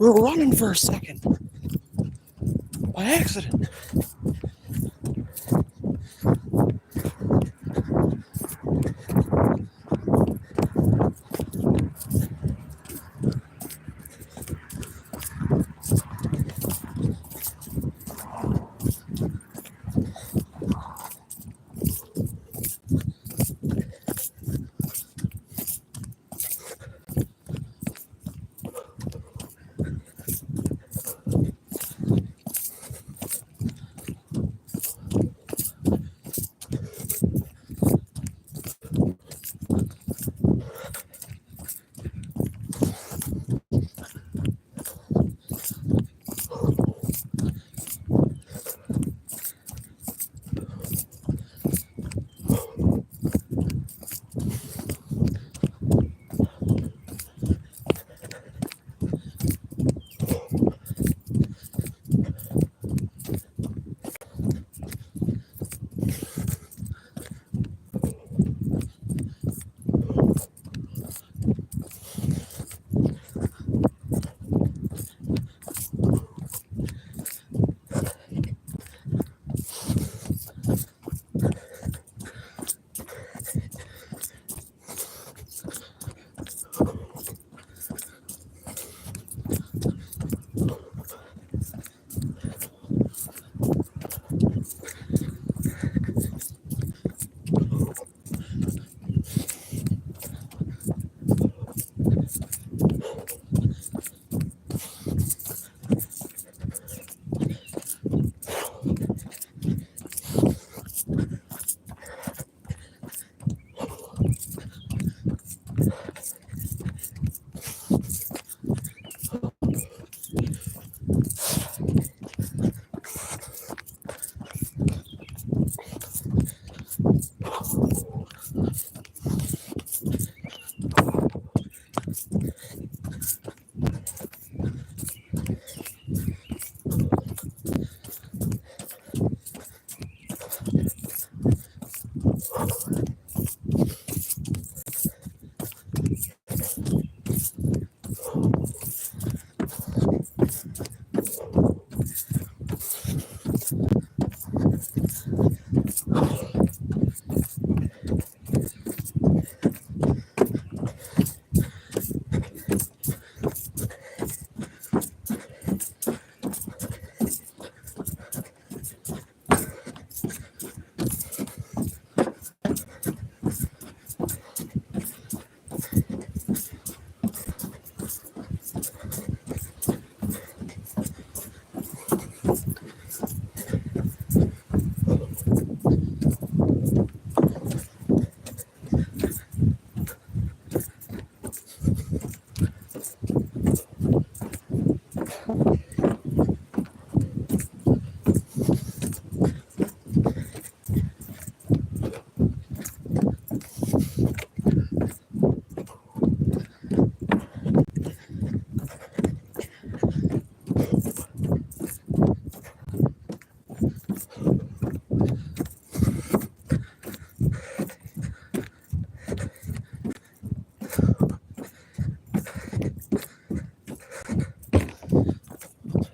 We're running for a second. By accident.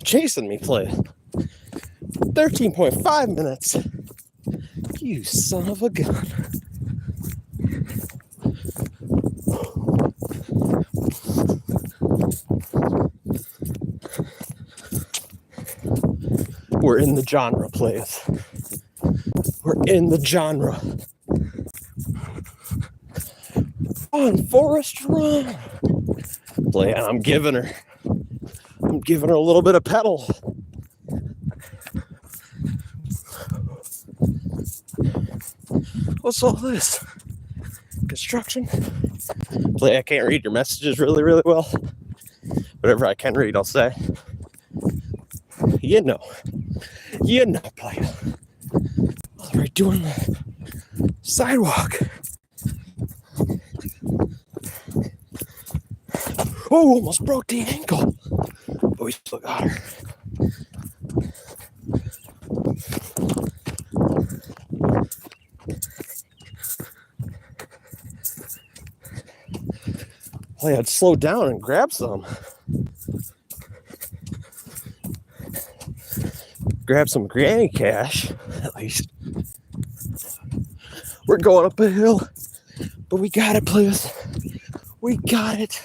Chasing me, play. 13.5 minutes. You son of a gun. We're in the genre, plays. We're in the genre. On Forest Run. Play, and I'm giving her a little bit of pedal. What's all this? Construction? Play, I can't read your messages really, really well. Whatever I can read, I'll say. You know, play. Already doing the sidewalk. Oh, almost broke the ankle. But we still got her. Well, I'd slow down and grab some. grab some granny cash, at least. We're going up a hill, but we got it, please. We got it.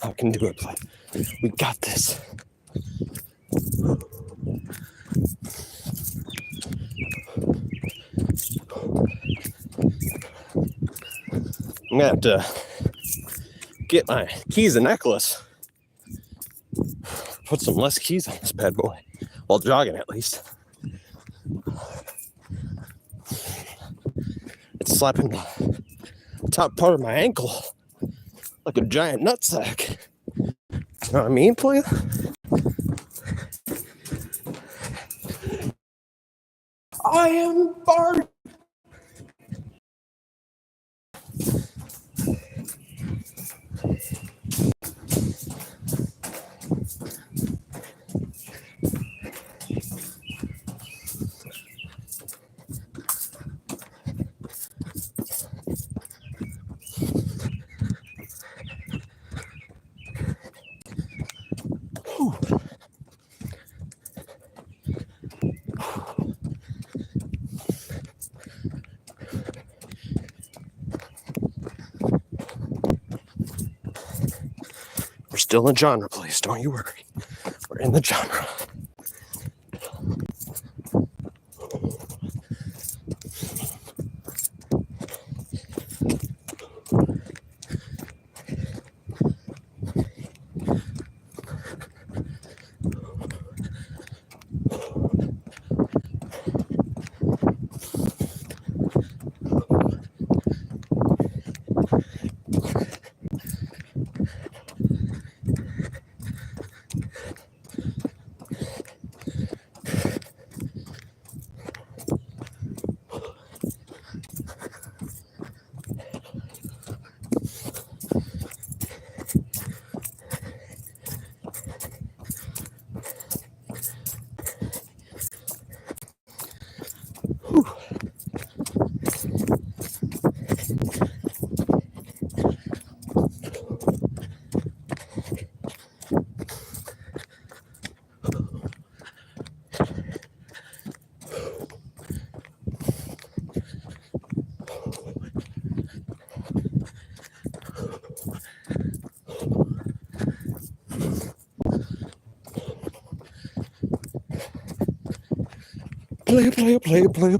I can do it, please. We got this. I'm gonna have to get my keys and necklace. Put some less keys on this bad boy. While jogging, at least. It's slapping the top part of my ankle like a giant nutsack. You know what I mean, player? I am Bart. We're still in genre, please. Don't you worry. We're in the genre.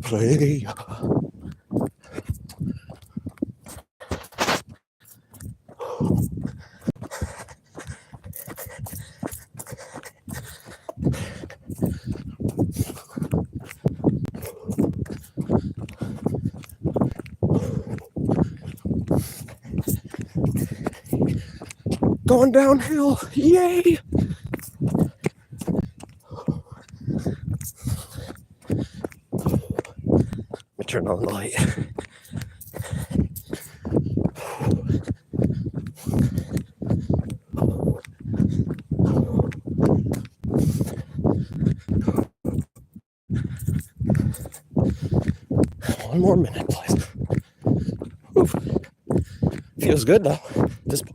Play. Going downhill. Yay! Let me turn on the light. One more minute, please. Oof. Feels good though. This point.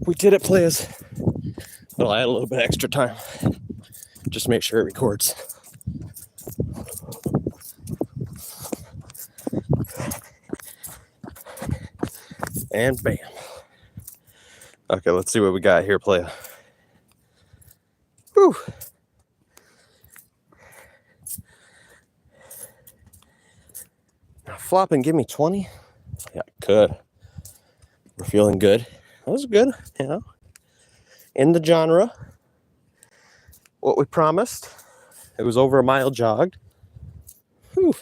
We did it, players. But I'll add a little bit extra time. Just make sure it records. And bam. Okay, let's see what we got here, playa. Whew. Now flop and give me 20? Yeah, could. We're feeling good. That was good, you know. In the genre. What we promised. It was over a mile jogged. Whew.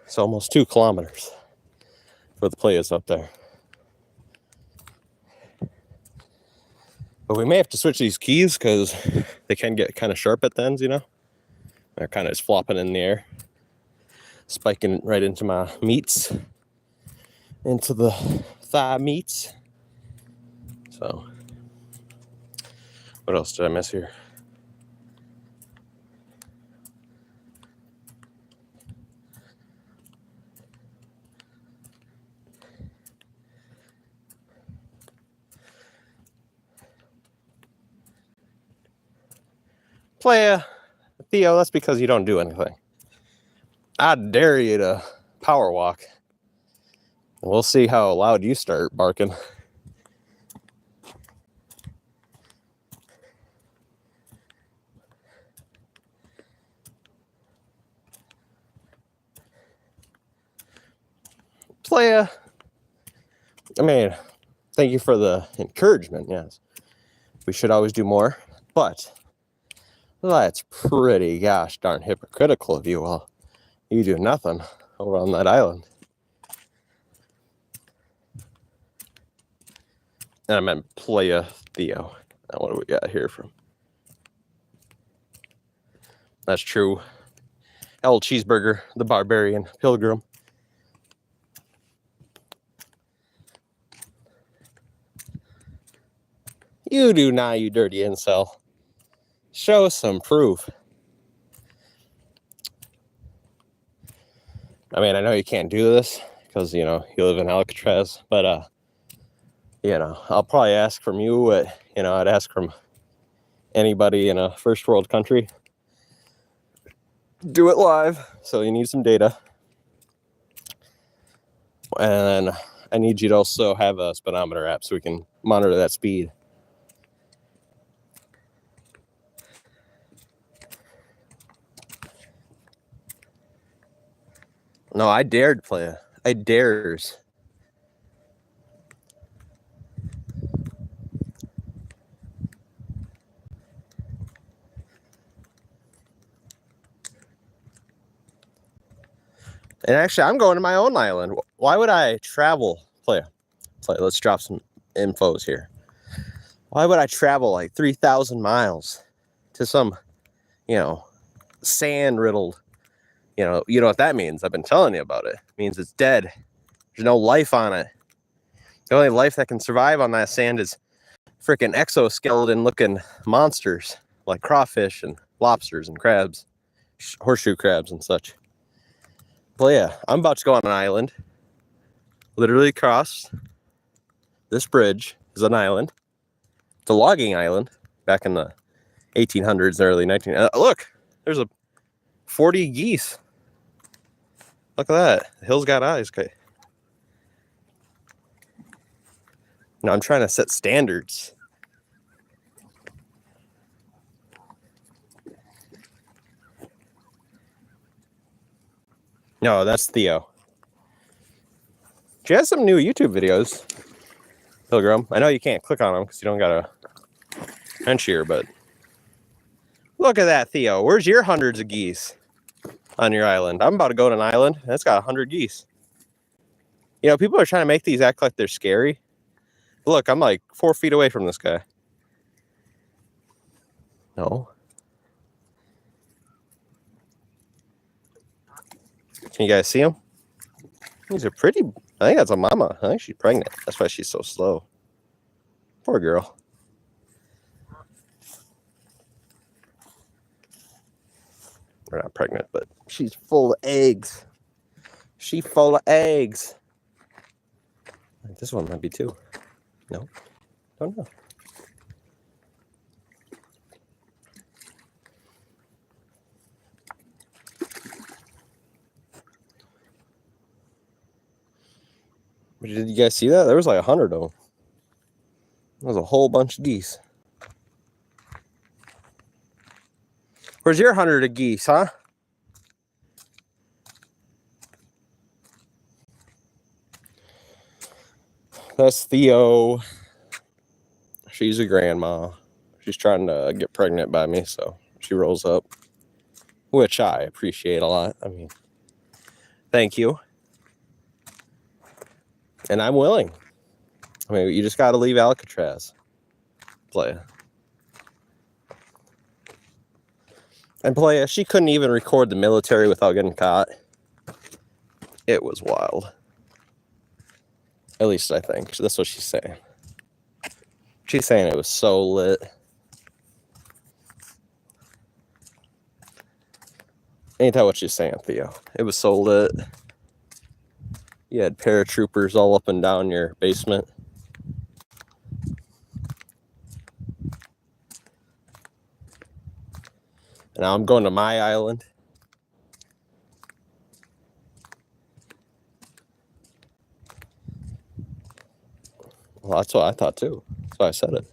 It's almost 2 kilometers for the players up there. But we may have to switch these keys because they can get kind of sharp at the ends, you know. They're kind of just flopping in the air. Spiking right into my meats. Into the thigh meats. So, what else did I miss here? Playa, Theo, that's because you don't do anything. I dare you to power walk. We'll see how loud you start barking. Playa, I mean, thank you for the encouragement, yes. We should always do more, but that's pretty gosh darn hypocritical of you while you do nothing over on that island. And I meant Playa Theo. Now what do we got here from? That's true. El Cheeseburger, the Barbarian Pilgrim. You do not, you dirty incel. Show some proof. I mean, I know you can't do this because, you know, you live in Alcatraz, but, you know, I'll probably ask from you what, you know, I'd ask from anybody in a first world country. Do it live, so you need some data. And I need you to also have a speedometer app so we can monitor that speed. No, I dared play it. I dares. And actually, I'm going to my own island. Why would I travel? Play. Let's drop some infos here. Why would I travel like 3,000 miles to some, you know, sand-riddled, you know what that means? I've been telling you about it. It means it's dead. There's no life on it. The only life that can survive on that sand is freaking exoskeleton-looking monsters like crawfish and lobsters and crabs, horseshoe crabs and such. Well, yeah, I'm about to go on an island. Literally across this bridge is an island. It's a logging island back in the 1800s, early 1900s. Look, there's a 40 geese. Look at that. The hill's got eyes. Okay. No, I'm trying to set standards. No, that's Theo. She has some new YouTube videos, Pilgrim. I know you can't click on them because you don't got a bench here, but look at that, Theo. Where's your hundreds of geese on your island? I'm about to go to an island that's got 100 geese. You know, people are trying to make these act like they're scary. Look, I'm like 4 feet away from this guy. No. Can you guys see him? He's a pretty... I think that's a mama. I think she's pregnant. That's why she's so slow. Poor girl. We're not pregnant, but she's full of eggs. She's full of eggs. This one might be too. No, don't know. Did you guys see that? There was like 100 of them. There was a whole bunch of geese. Where's your 100 of geese, huh? That's Theo. She's a grandma. She's trying to get pregnant by me, so she rolls up, which I appreciate a lot. I mean, thank you. And I'm willing. I mean, you just got to leave Alcatraz. Playa. And Playa, she couldn't even record the military without getting caught. It was wild. At least I think. That's what she's saying. She's saying it was so lit. Ain't that what she's saying, Theo? It was so lit. You had paratroopers all up and down your basement. And now I'm going to my island. Well, that's what I thought too. That's why I said it.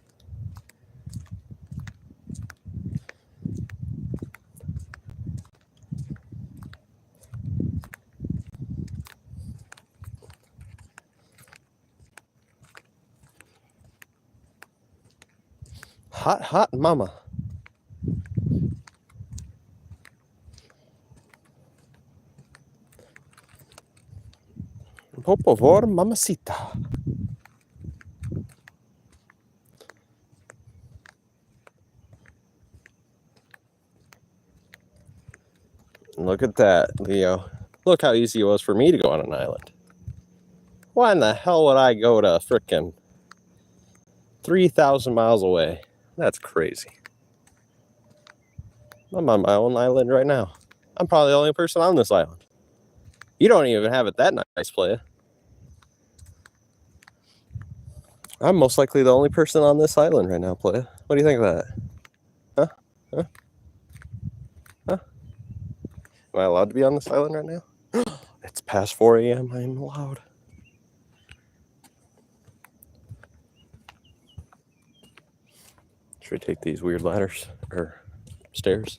Hot, hot mama. Por favor, mamacita. Look at that, Leo. Look how easy it was for me to go on an island. Why in the hell would I go to frickin' 3,000 miles away? That's crazy. I'm on my own island right now. I'm probably the only person on this island. You don't even have it that nice, Playa. I'm most likely the only person on this island right now, Playa. What do you think of that? Huh? Huh? Huh? Am I allowed to be on this island right now? It's past 4 a.m. I'm allowed. Should we take these weird ladders or stairs?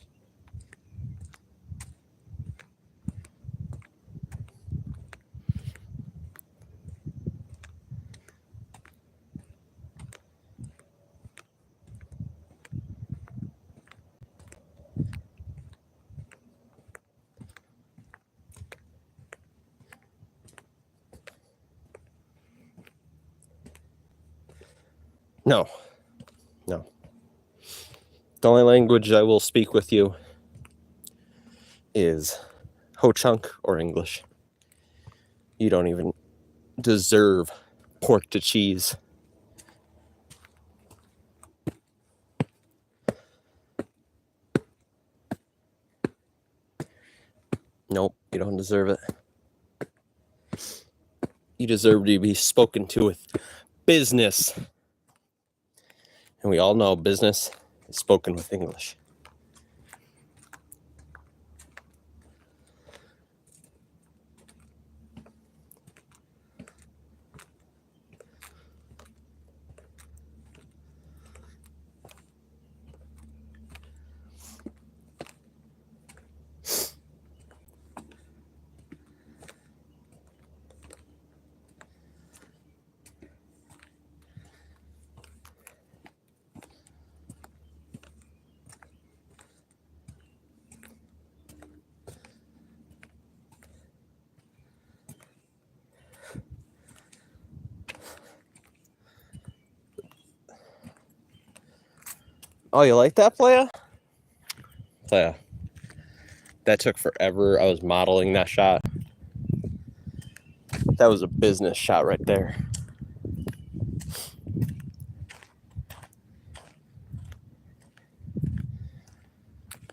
No. No. The only language I will speak with you is Ho-Chunk or English. You don't even deserve pork to cheese. Nope, you don't deserve it. You deserve to be spoken to with business. And we all know business is spoken with English. Oh, you like that, Playa? Playa. That took forever. I was modeling that shot. That was a business shot right there.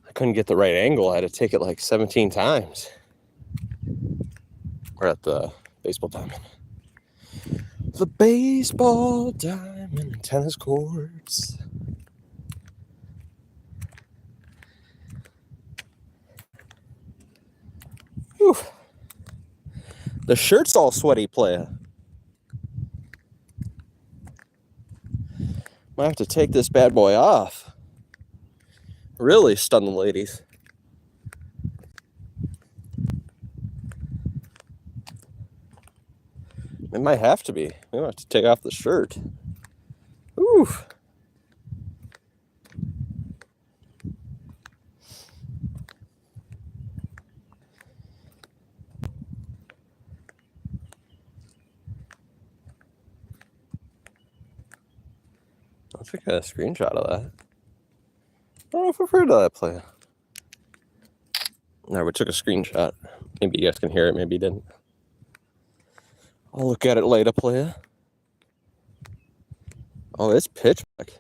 I couldn't get the right angle. I had to take it like 17 times. We're at the baseball diamond. The baseball diamond tennis courts. Whew. The shirt's all sweaty, playa. Might have to take this bad boy off. Really stun the ladies. It might have to be. We might have to take off the shirt. Ooh. I think I got a screenshot of that. I don't know if I've heard of that play. No, we took a screenshot. Maybe you guys can hear it, maybe you didn't. I'll look at it later, playa. Oh, it's pitch black.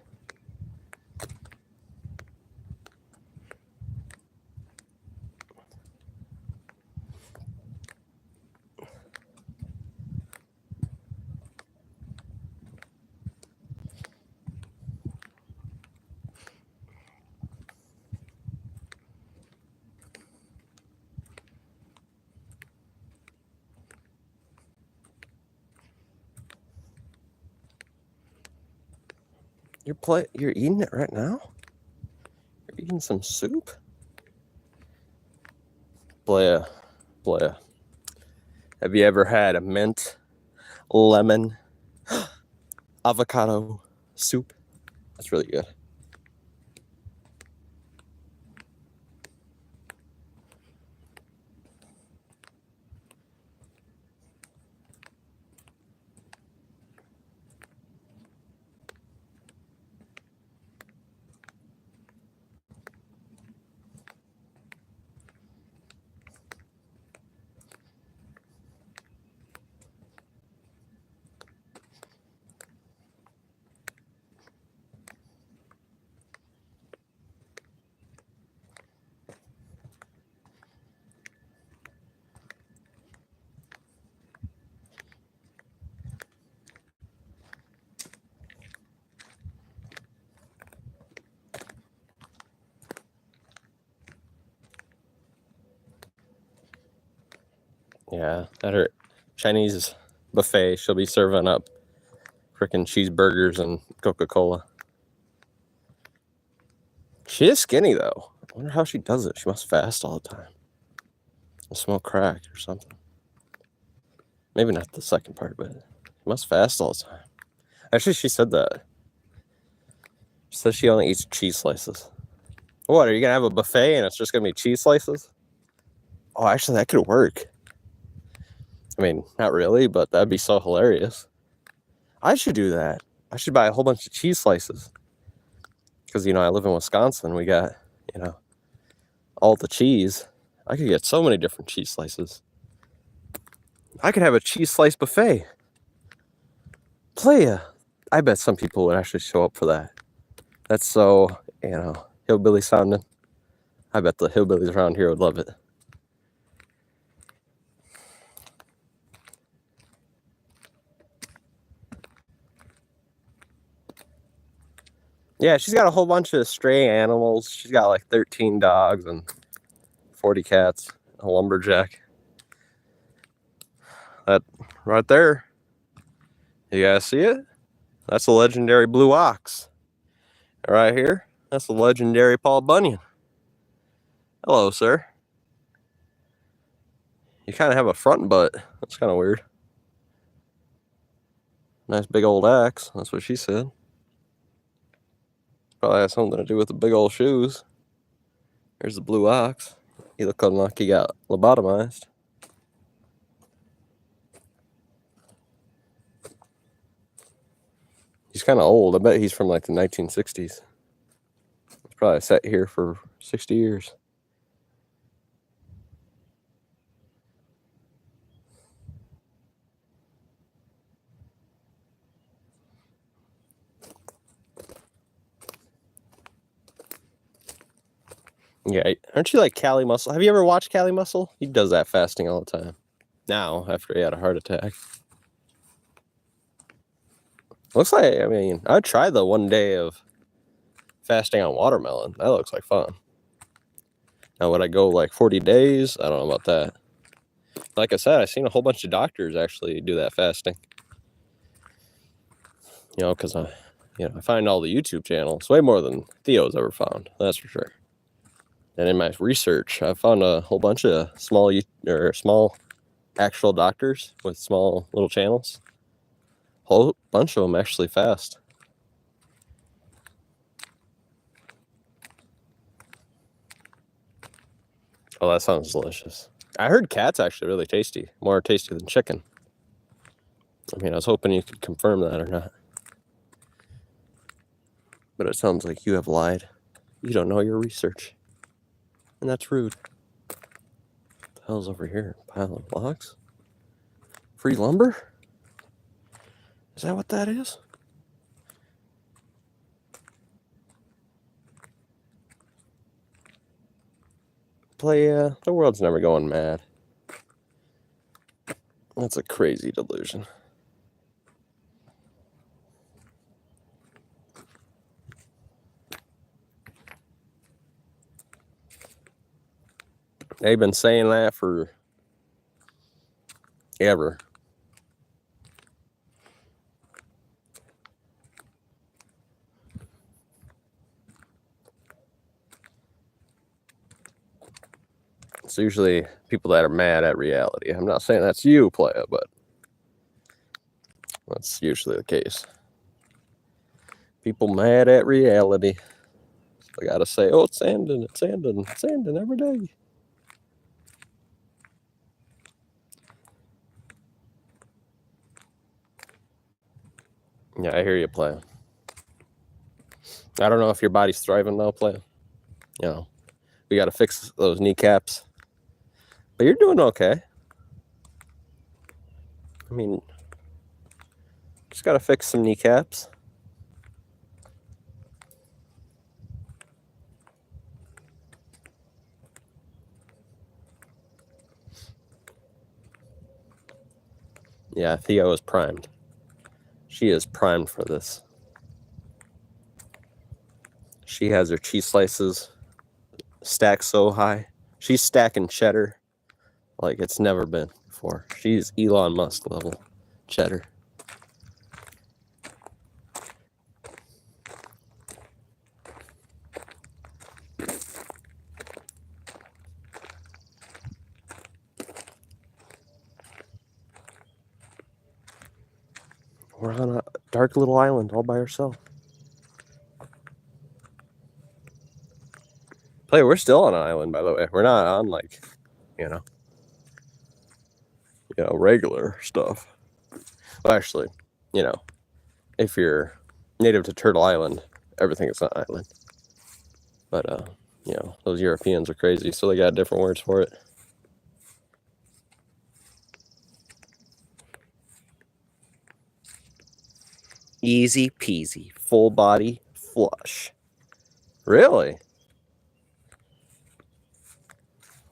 You're eating it right now? You're eating some soup? Playa. Have you ever had a mint, lemon, avocado soup? That's really good. Yeah, at her Chinese buffet, she'll be serving up freaking cheeseburgers and Coca-Cola. She is skinny, though. I wonder how she does it. She must fast all the time. Or smoke crack or something. Maybe not the second part, but she must fast all the time. Actually, she said that. She says she only eats cheese slices. What, are you going to have a buffet and it's just going to be cheese slices? Oh, actually, that could work. I mean, not really, but that'd be so hilarious. I should do that. I should buy a whole bunch of cheese slices. Because, I live in Wisconsin. We got, all the cheese. I could get so many different cheese slices. I could have a cheese slice buffet. Playa. I bet some people would actually show up for that. That's so, hillbilly sounding. I bet the hillbillies around here would love it. Yeah, she's got a whole bunch of stray animals. She's got like 13 dogs and 40 cats, a lumberjack. That right there, you guys see it? That's a legendary blue ox. Right here, that's a legendary Paul Bunyan. Hello, sir. You kind of have a front butt. That's kind of weird. Nice big old axe. That's what she said. Probably has something to do with the big old shoes. There's the blue ox. He looking like he got lobotomized. He's kind of old. I bet he's from like the 1960s. He's probably sat here for 60 years. Yeah, aren't you like Cali Muscle? Have you ever watched Cali Muscle? He does that fasting all the time. Now, after he had a heart attack. Looks like, I mean, I'd try the 1 day of fasting on watermelon. That looks like fun. Now, would I go like 40 days? I don't know about that. Like I said, I've seen a whole bunch of doctors actually do that fasting. You know, because I find all the YouTube channels way more than Theo's ever found. That's for sure. And in my research, I found a whole bunch of small actual doctors with small little channels. A whole bunch of them actually fast. Oh, that sounds delicious. I heard cat's actually really tasty. More tasty than chicken. I mean, I was hoping you could confirm that or not. But it sounds like you have lied. You don't know your research. And that's rude. What the hell's over here? Pile of logs? Free lumber? Is that what that is? The world's never going mad. That's a crazy delusion. They've been saying that for ever. It's usually people that are mad at reality. I'm not saying that's you, playa, but that's usually the case. People mad at reality. I gotta say, oh, it's ending every day. Yeah, I hear you, playa. I don't know if your body's thriving now, playa. You know, we gotta fix those kneecaps. But you're doing okay. I mean, just gotta fix some kneecaps. Yeah, Theo is primed. She is primed for this. She has her cheese slices stacked so high. She's stacking cheddar like it's never been before. She's Elon Musk level cheddar. We're on a dark little island all by ourselves. Play, we're still on an island, by the way. We're not on like, regular stuff. Well, actually, if you're native to Turtle Island, everything is an island. But those Europeans are crazy, so they got different words for it. Easy peasy, full body flush. Really?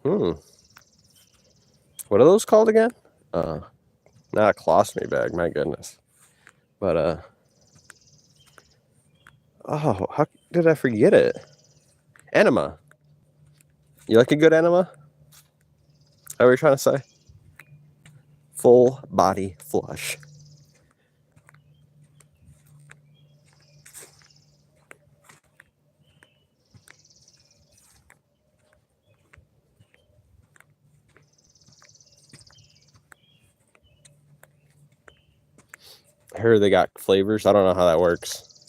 What are those called again? Not a colostomy bag, my goodness. But oh, how did I forget it? Enema. You like a good enema? Is that what you're trying to say? Full body flush. I heard they got flavors. I don't know how that works.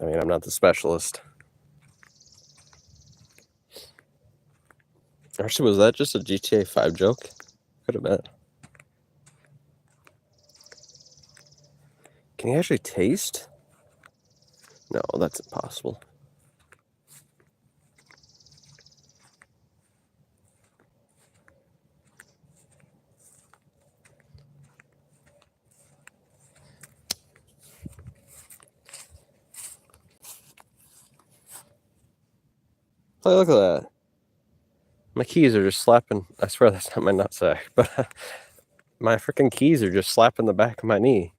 I mean, I'm not the specialist. Actually, was that just a GTA 5 joke? Could have been. Can you actually taste? No, that's impossible. Hey, look at that. My keys are just slapping. I swear that's not my nutsack, but my freaking keys are just slapping the back of my knee.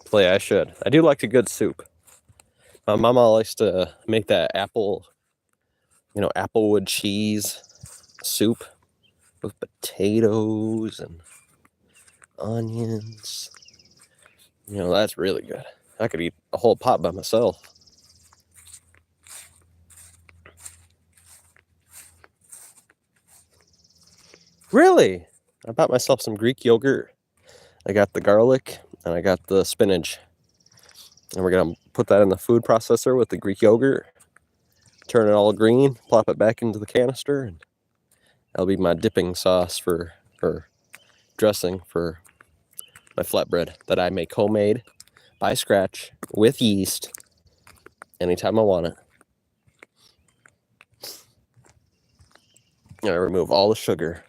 Play, I should. I do like a good soup. My mama likes to make that applewood cheese soup with potatoes and onions. That's really good. I could eat a whole pot by myself. Really? I bought myself some Greek yogurt. I got the garlic and I got the spinach. And we're going to put that in the food processor with the Greek yogurt. Turn it all green, plop it back into the canister, and that'll be my dipping sauce or dressing for my flatbread that I make homemade by scratch with yeast anytime I want it. And I remove all the sugar.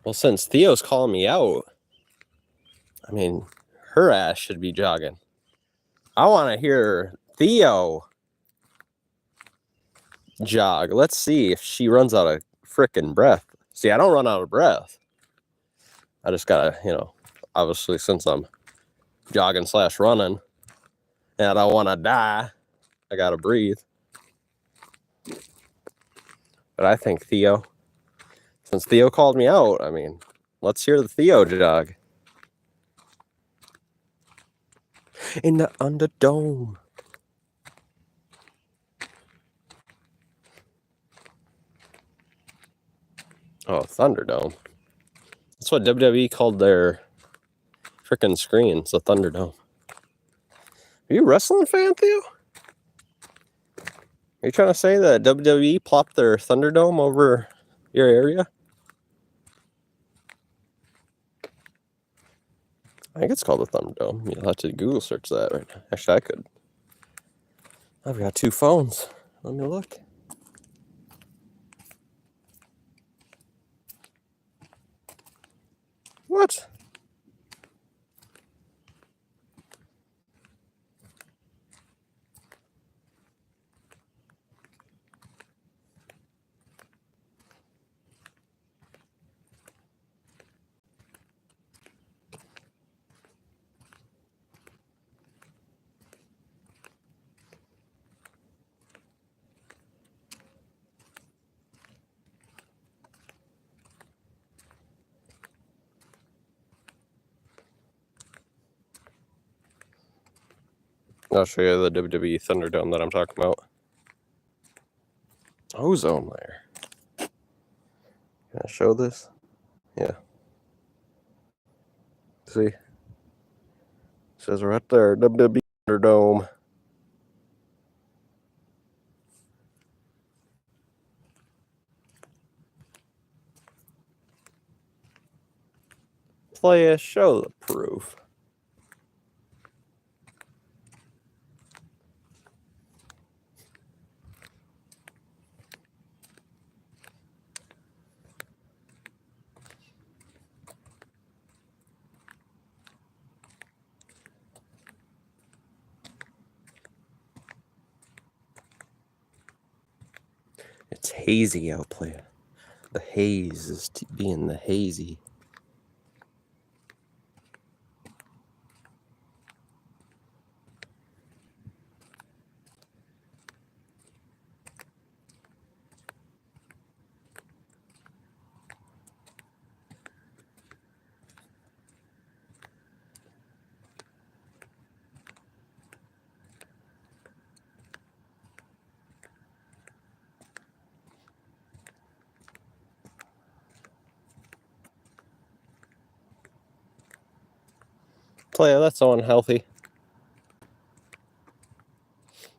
Well, since Theo's calling me out, her ass should be jogging. I want to hear Theo jog. Let's see if she runs out of frickin' breath. See, I don't run out of breath. I just gotta, obviously since I'm jogging / running and I don't want to die, I gotta breathe. But I think since Theo called me out, let's hear the Theo jog. In the Underdome. Oh, Thunderdome. That's what WWE called their frickin' screens, the Thunderdome. Are you a wrestling fan, Theo? Are you trying to say that WWE plopped their Thunderdome over your area? I think it's called the Thunderdome. You'll have to Google search that right now. Actually, I could. I've got 2 phones. Let me look. What? I'll show you the WWE Thunderdome that I'm talking about. Ozone layer. Can I show this? Yeah. See? It says right there, WWE Thunderdome. Play a show the proof. It's hazy out, player. The haze is being the hazy. Player, that's so unhealthy.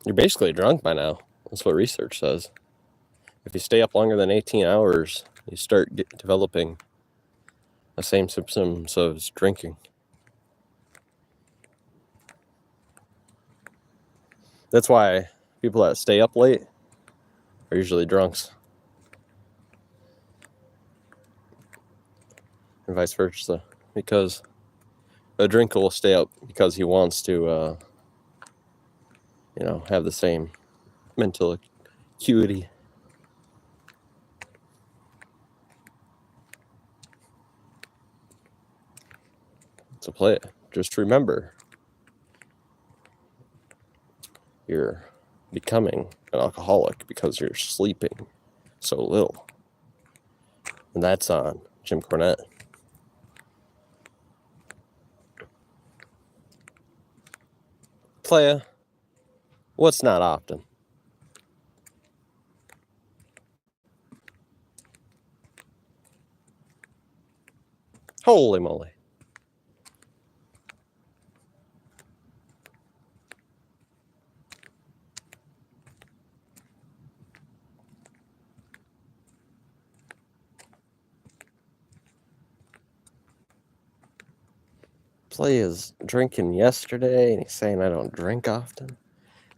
You're basically drunk by now. That's what research says. If you stay up longer than 18 hours, you start developing the same symptoms of drinking. That's why people that stay up late are usually drunks. and vice versa, because a drinker will stay up because he wants to, have the same mental acuity. So play it. Just remember, you're becoming an alcoholic because you're sleeping so little. And that's on Jim Cornette. Playa, what's not often? Holy moly. Play is drinking yesterday, and he's saying I don't drink often.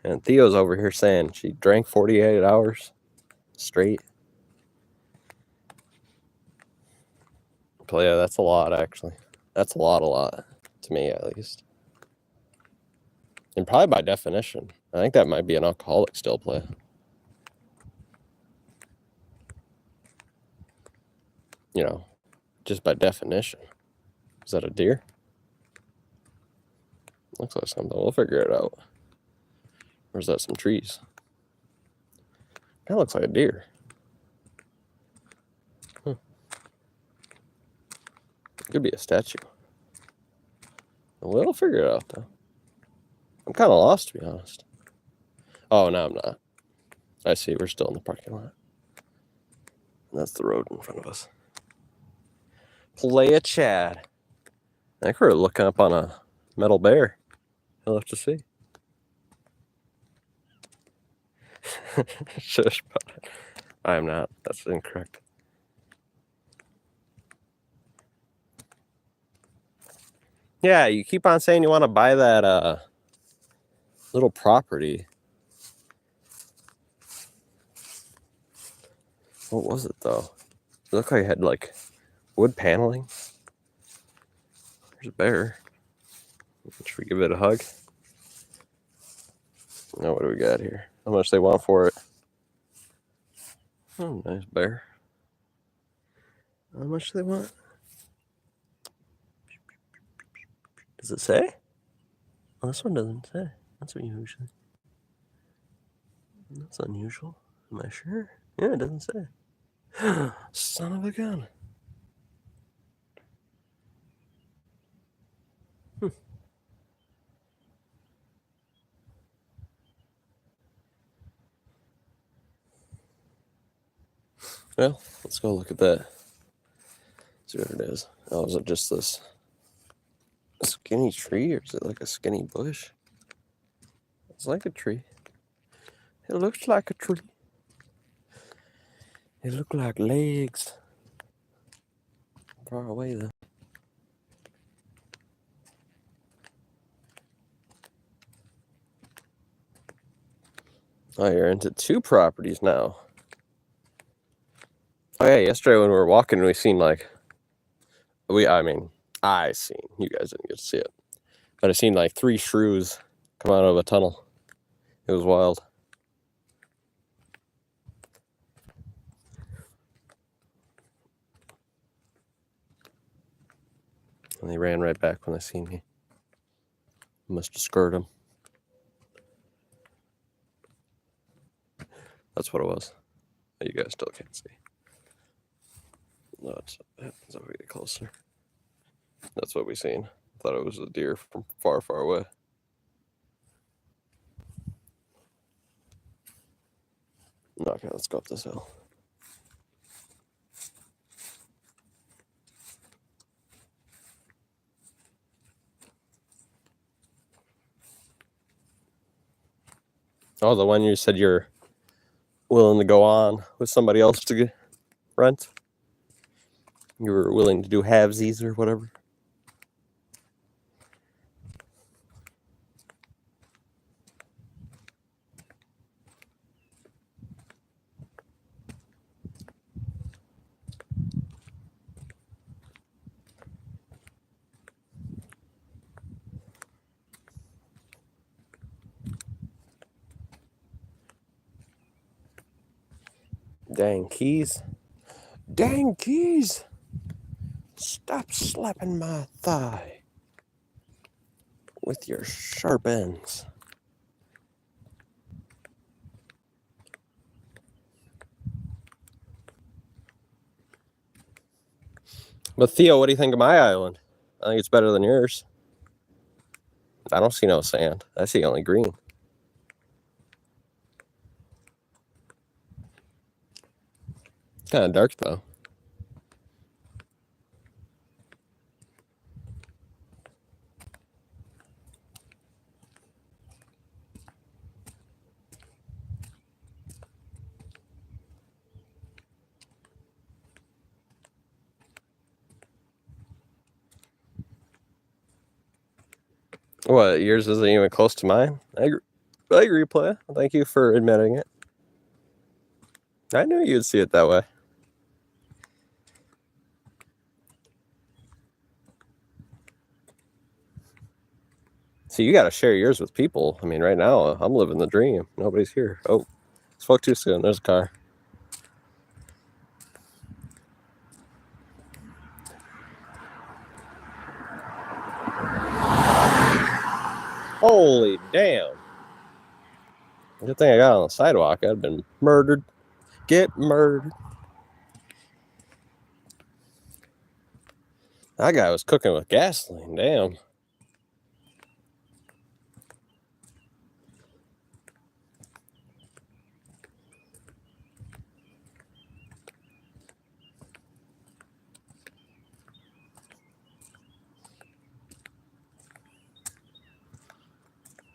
And Theo's over here saying she drank 48 hours straight. Playa, that's a lot, actually. That's a lot, to me at least. And probably by definition. I think that might be an alcoholic still, Playa. Just by definition. Is that a deer? Looks like something. We'll figure it out. Or is that some trees? That looks like a deer. Could be a statue. We'll figure it out, though. I'm kind of lost, to be honest. Oh, no, I'm not. I see. We're still in the parking lot. And that's the road in front of us. Playa Chad. I think we're looking up on a metal bear. You'll have to see. Shush about it. I am not. That's incorrect. Yeah, you keep on saying you want to buy that little property. What was it, though? It looked like it had, wood paneling. There's a bear. Should we give it a hug? Now, what do we got here? How much they want for it? Oh, nice bear. How much do they want? Does it say? Oh, this one doesn't say. That's unusual. That's unusual. Am I sure? Yeah, it doesn't say. Son of a gun. Well, let's go look at that. See what it is. Oh, is it just this skinny tree, or is it like a skinny bush? It's like a tree. It looks like a tree. It looks like legs. Far away, though. Oh, you're into 2 properties now. Oh, yeah, yesterday when we were walking, we seen, I seen, you guys didn't get to see it, but I seen, 3 shrews come out of a tunnel. It was wild. And they ran right back when they seen me. Must have scared them. That's what it was. You guys still can't see. No, it happens as we get closer. That's what we seen. Thought it was a deer from far, far away. Okay, let's go up this hill. Oh, the one you said you're willing to go on with somebody else to rent? You were willing to do halvesies or whatever? Dang keys. Dang keys. Stop slapping my thigh with your sharp ends. But Theo, what do you think of my island? I think it's better than yours. I don't see no sand. I see only green. It's kind of dark though. What, yours isn't even close to mine? I agree, playa. Thank you for admitting it. I knew you'd see it that way. See, you got to share yours with people. I mean, right now, I'm living the dream. Nobody's here. Oh, spoke too soon. There's a car. Holy damn. Good thing I got on the sidewalk. I'd been murdered. Get murdered. That guy was cooking with gasoline. Damn.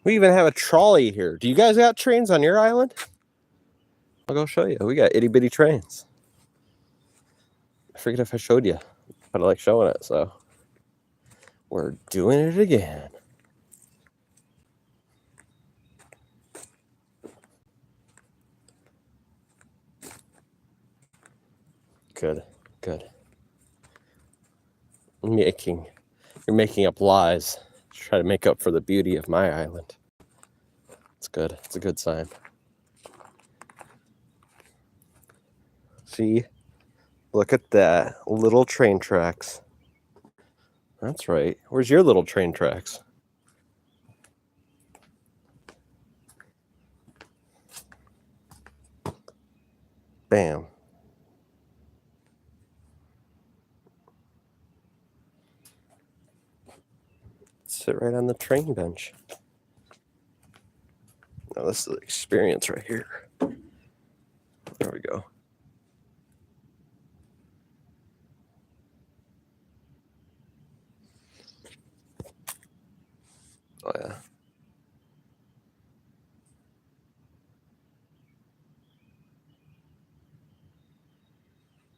We even have a trolley here. Do you guys got trains on your island? I'll go show you. We got itty bitty trains. I forget if I showed you, but I like showing it, so we're doing it again. Good, good. You're making up lies to try to make up for the beauty of my island. It's good. It's a good sign. See? Look at that. Little train tracks. That's right. Where's your little train tracks? Bam. Sit right on the train bench. Now this is the experience right here. There we go. Oh yeah.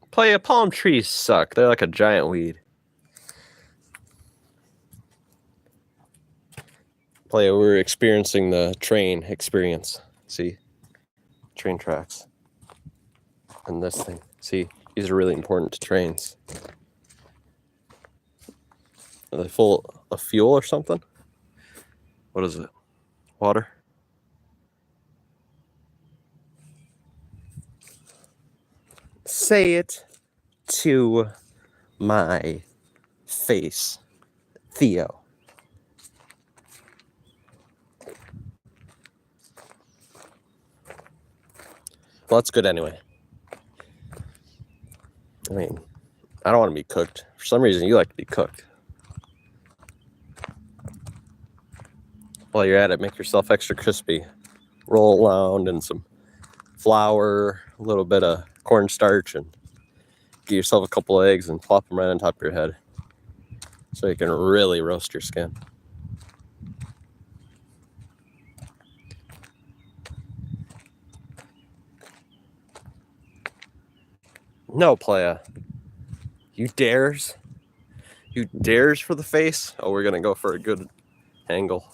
Playa, palm trees suck. They're like a giant weed. Playa, we're experiencing the train experience. See? Train tracks. And this thing. See? These are really important to trains. Are they full of fuel or something? What is it? Water? Say it to my face, Theo. Well, that's good anyway. I mean, I don't want to be cooked. For some reason, you like to be cooked. While you're at it, make yourself extra crispy. Roll around in some flour, a little bit of cornstarch, and get yourself a couple eggs and plop them right on top of your head so you can really roast your skin. No, playa. You dares? You dares for the face? Oh, we're going to go for a good angle.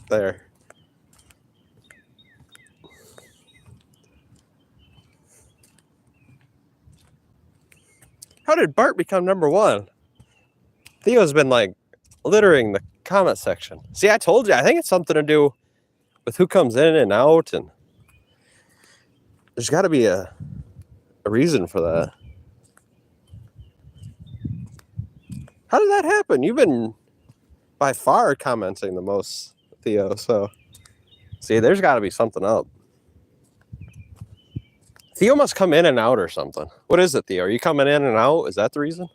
There. How did Bart become number one? Theo's been like littering the comment section. See, I told you. I think it's something to do with who comes in and out, and there's got to be a reason for that. How did that happen? You've been by far commenting the most, Theo. So, see, there's got to be something up. Theo must come in and out or something. What is it, Theo? Are you coming in and out? Is that the reason?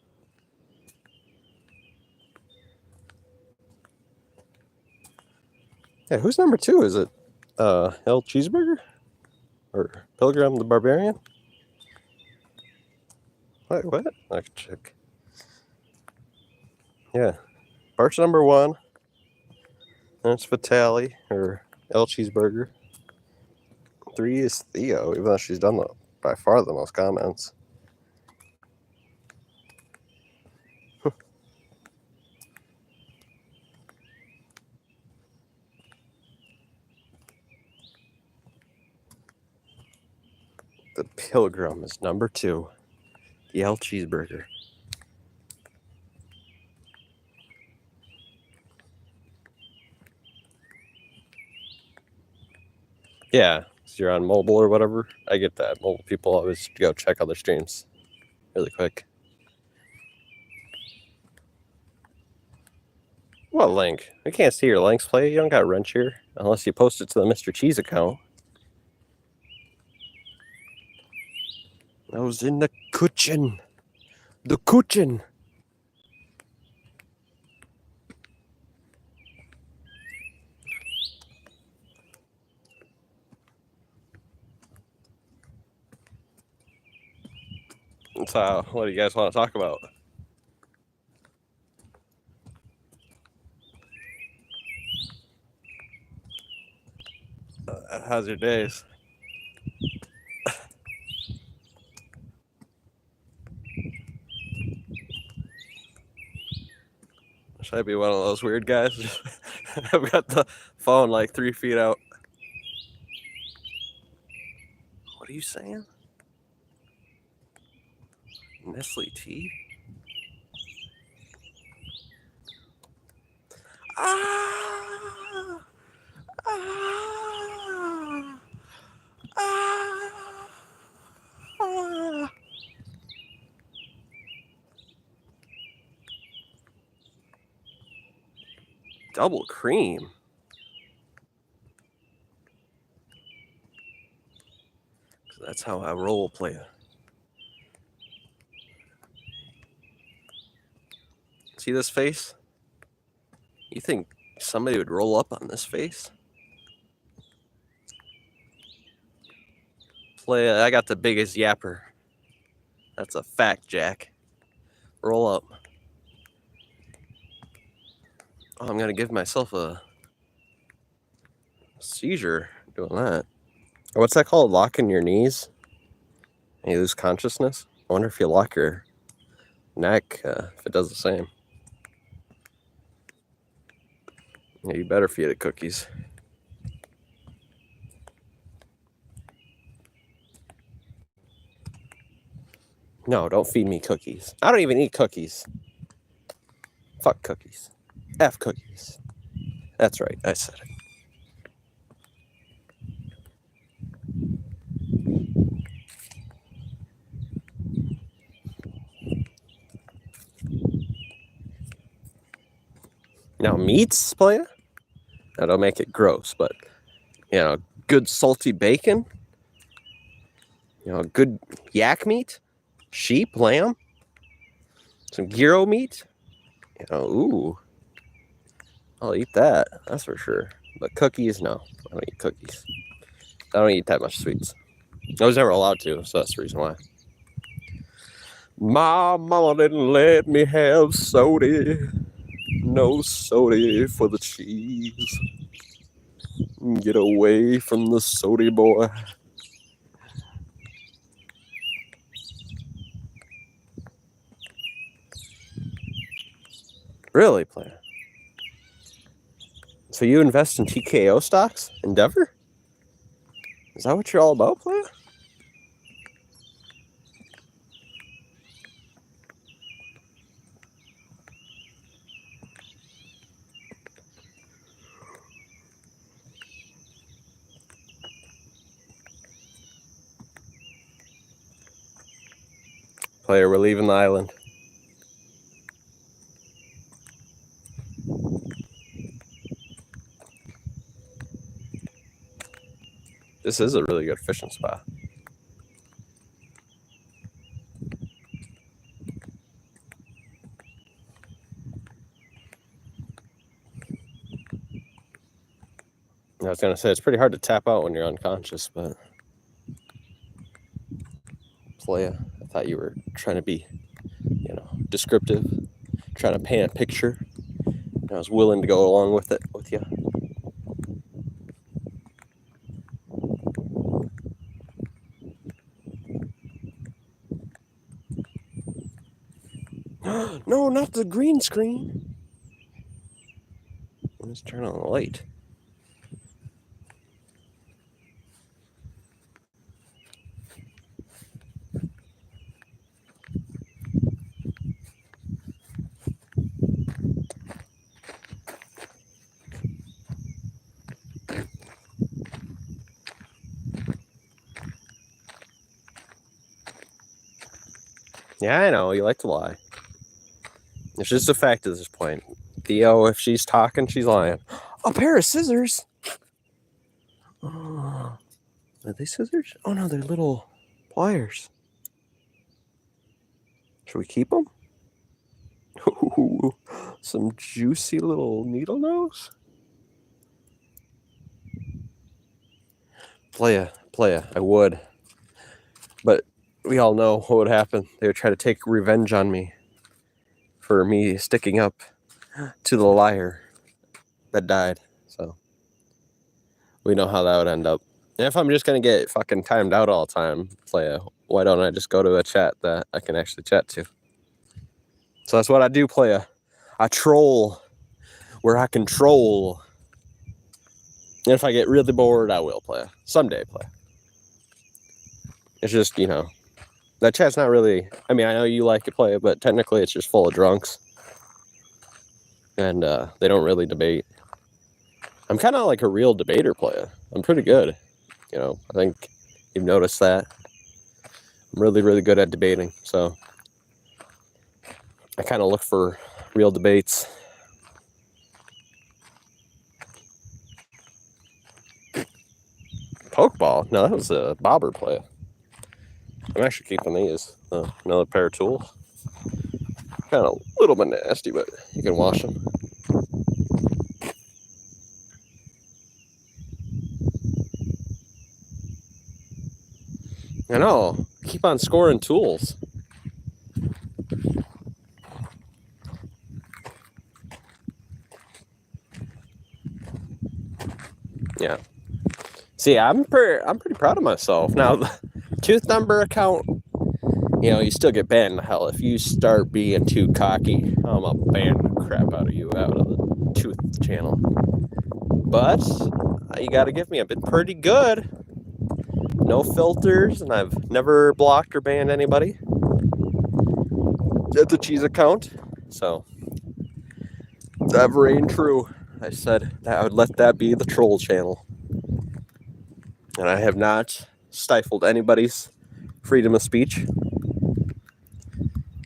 Yeah, who's number two? Is it El Cheeseburger? Or Pilgrim the Barbarian? What? I can check. Yeah. Bart's number one. And it's Vitali or El Cheeseburger. 3 is Theo, even though she's done by far the most comments. The Pilgrim is number 2. The El Cheeseburger. Yeah, so you're on mobile or whatever. I get that. Mobile people always go check other streams really quick. What link? I can't see your links, play. You don't got wrench here unless you post it to the Mr. Cheese account. I was in the kitchen. The kitchen. So, what do you guys want to talk about? How's your days? Should I be one of those weird guys? I've got the phone like 3 feet out. What are you saying? Nestle tea? Ah! Ah! Ah! Ah! Double cream. That's how I roll, player. See this face? You think somebody would roll up on this face? Play. I got the biggest yapper. That's a fact, Jack. Roll up. Oh, I'm gonna give myself a seizure doing that. What's that called? Locking your knees? And you lose consciousness? I wonder if you lock your neck, if it does the same. Yeah, you better feed it cookies. No, don't feed me cookies. I don't even eat cookies. Fuck cookies. F cookies. That's right, I said it. Now, meats, playa? That'll make it gross, but, good salty bacon. Good yak meat. Sheep, lamb. Some gyro meat. Ooh. I'll eat that, that's for sure. But cookies, no. I don't eat cookies. I don't eat that much sweets. I was never allowed to, so that's the reason why. My mama didn't let me have soda. No soda for the cheese. Get away from the soda boy. Really, player? So you invest in TKO stocks? Endeavor? Is that what you're all about, player? Player, we're leaving the island. This is a really good fishing spot. I was going to say, it's pretty hard to tap out when you're unconscious, but... Playa, I thought you were trying to be, descriptive, trying to paint a picture. I was willing to go along with it with you. No, not the green screen. Let's turn on the light. Yeah, I know, you like to lie. It's just a fact at this point. Theo, if she's talking, she's lying. A pair of scissors? Oh, are they scissors? Oh no, they're little pliers. Should we keep them? Ooh, some juicy little needle nose? Playa, I would. But we all know what would happen. They would try to take revenge on me for me sticking up to the liar that died. So we know how that would end up. And if I'm just going to get fucking timed out all the time, Playa, why don't I just go to a chat that I can actually chat to? So that's what I do, Playa. I troll where I control. And if I get really bored, I will play. Someday play. It's just, that chat's not really... I mean, I know you like to play, but technically it's just full of drunks. And they don't really debate. I'm kind of like a real debater player. I'm pretty good. I think you've noticed that. I'm really, really good at debating. So I kind of look for real debates. Pokeball? No, that was a bobber play. I'm actually keeping these. Another pair of tools. Kind of a little bit nasty, but you can wash them. I know. Keep on scoring tools. Yeah. See, I'm pretty proud of myself. Now, the tooth number account, you still get banned to hell. If you start being too cocky, I'm going to ban the crap out of you out of the tooth channel. But you got to give me, I've been pretty good. No filters, and I've never blocked or banned anybody at the cheese account. So, that reigned true. I said that I would let that be the troll channel. And I have not stifled anybody's freedom of speech.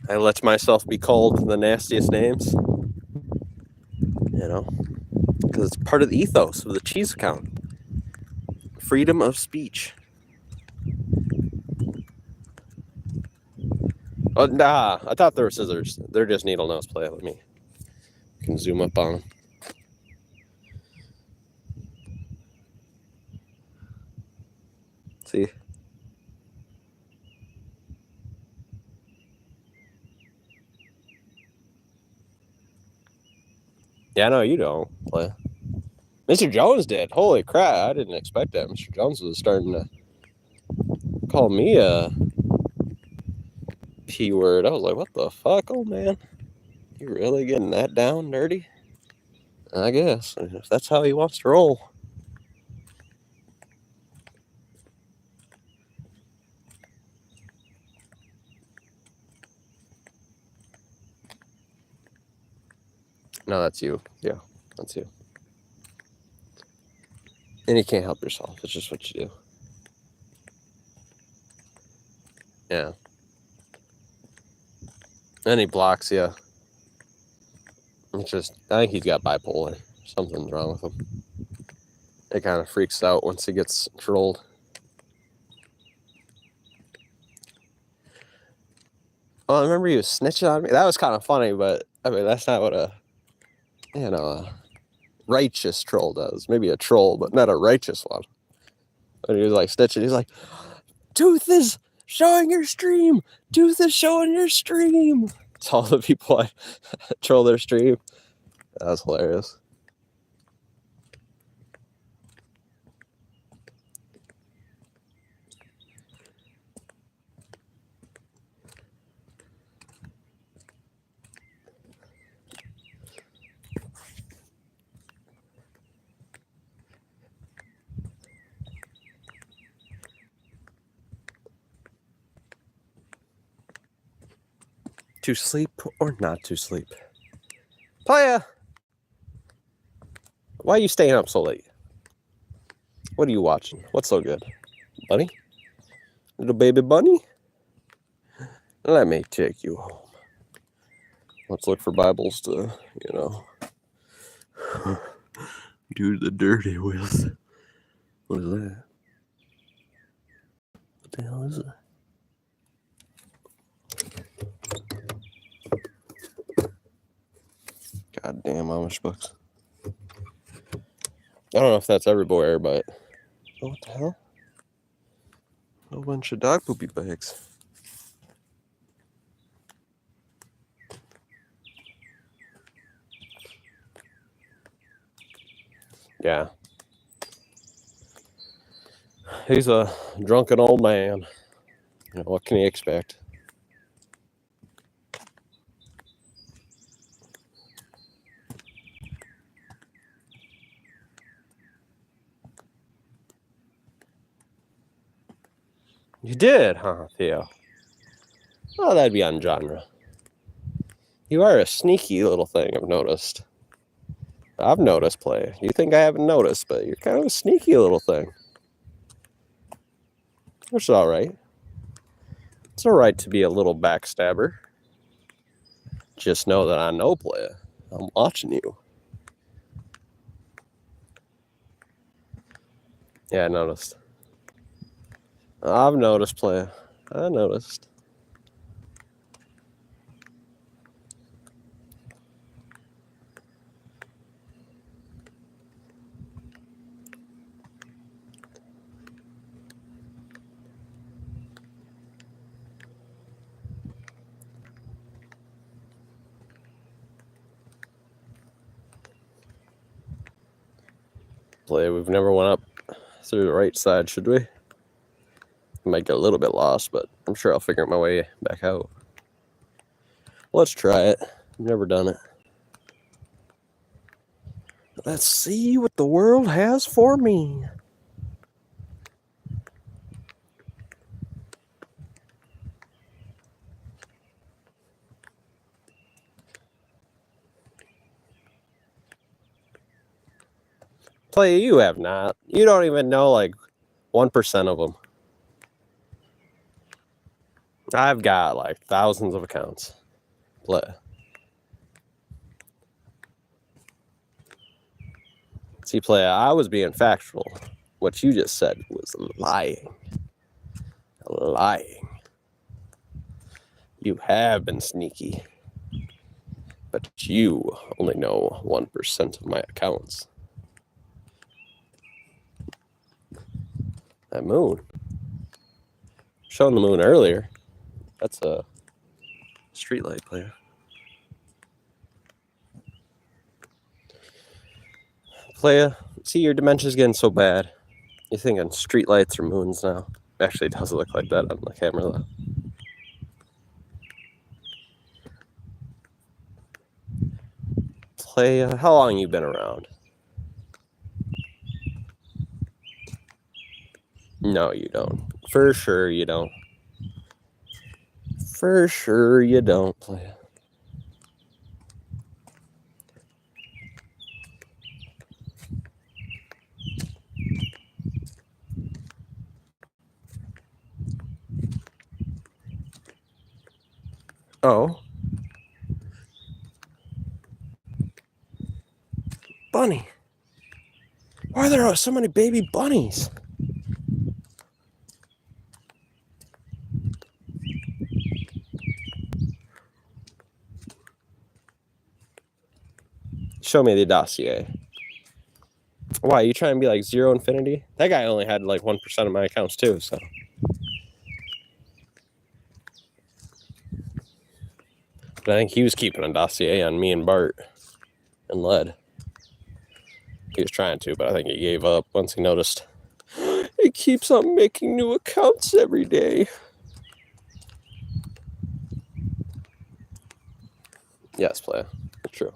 I let myself be called the nastiest names. Because it's part of the ethos of the cheese account. Freedom of speech. Oh, nah, I thought they were scissors. They're just needle nose play. Let me, you can zoom up on them. See? Yeah, no, you don't play. Mr. Jones did. Holy crap, I didn't expect that. Mr. Jones was starting to call me a P word. I was like, what the fuck, old man? You really getting that down dirty? I guess. If that's how he wants to roll. No, that's you. Yeah, that's you. And you can't help yourself. It's just what you do. Yeah. And he blocks you. It's just, I think he's got bipolar. Something's wrong with him. It kind of freaks out once he gets trolled. Oh, I remember he was snitching on me. That was kind of funny, but I mean, that's not what a righteous troll does. Maybe a troll, but not a righteous one. And he was like snitching. He's like, Tooth is showing your stream. Tooth is showing your stream. It's all the people I troll their stream. That was hilarious. To sleep or not to sleep? Playa! Why are you staying up so late? What are you watching? What's so good? Bunny? Little baby bunny? Let me take you home. Let's look for Bibles to, do the dirty with. What is that? What the hell is that? Goddamn Amish books. I don't know if that's everywhere, but oh, what the hell? A whole bunch of dog poopy bags. Yeah. He's a drunken old man. What can you expect? You did, huh, Theo? Oh, that'd be on genre. You are a sneaky little thing, I've noticed. I've noticed, Play. You think I haven't noticed, but you're kind of a sneaky little thing. Which is alright. It's alright to be a little backstabber. Just know that I know, Play. I'm watching you. Yeah, I noticed. I've noticed, Play. I noticed. Play, we've never went up through the right side, should we? I might get a little bit lost, but I'm sure I'll figure my way back out. Let's try it. I've never done it. Let's see what the world has for me. Play, you have not. You don't even know like 1% of them. I've got like thousands of accounts. Play. See, Play, I was being factual. What you just said was lying. Lying. You have been sneaky. But you only know 1% of my accounts. That moon. Showing the moon earlier. That's a streetlight, Player. Playa, see, your dementia's getting so bad. You're thinking streetlights or moons now. Actually, it does look like that on the camera, though. Playa, how long you been around? No, you don't. For sure you don't. For sure you don't, Playa. Oh, bunny? Why are there so many baby bunnies? Show me the dossier. Why, you trying to be like Zero Infinity? That guy only had like 1% of my accounts too, so. But I think he was keeping a dossier on me and Bart and Led. He was trying to, but I think he gave up once he noticed he keeps on making new accounts every day. Yes, playa. True.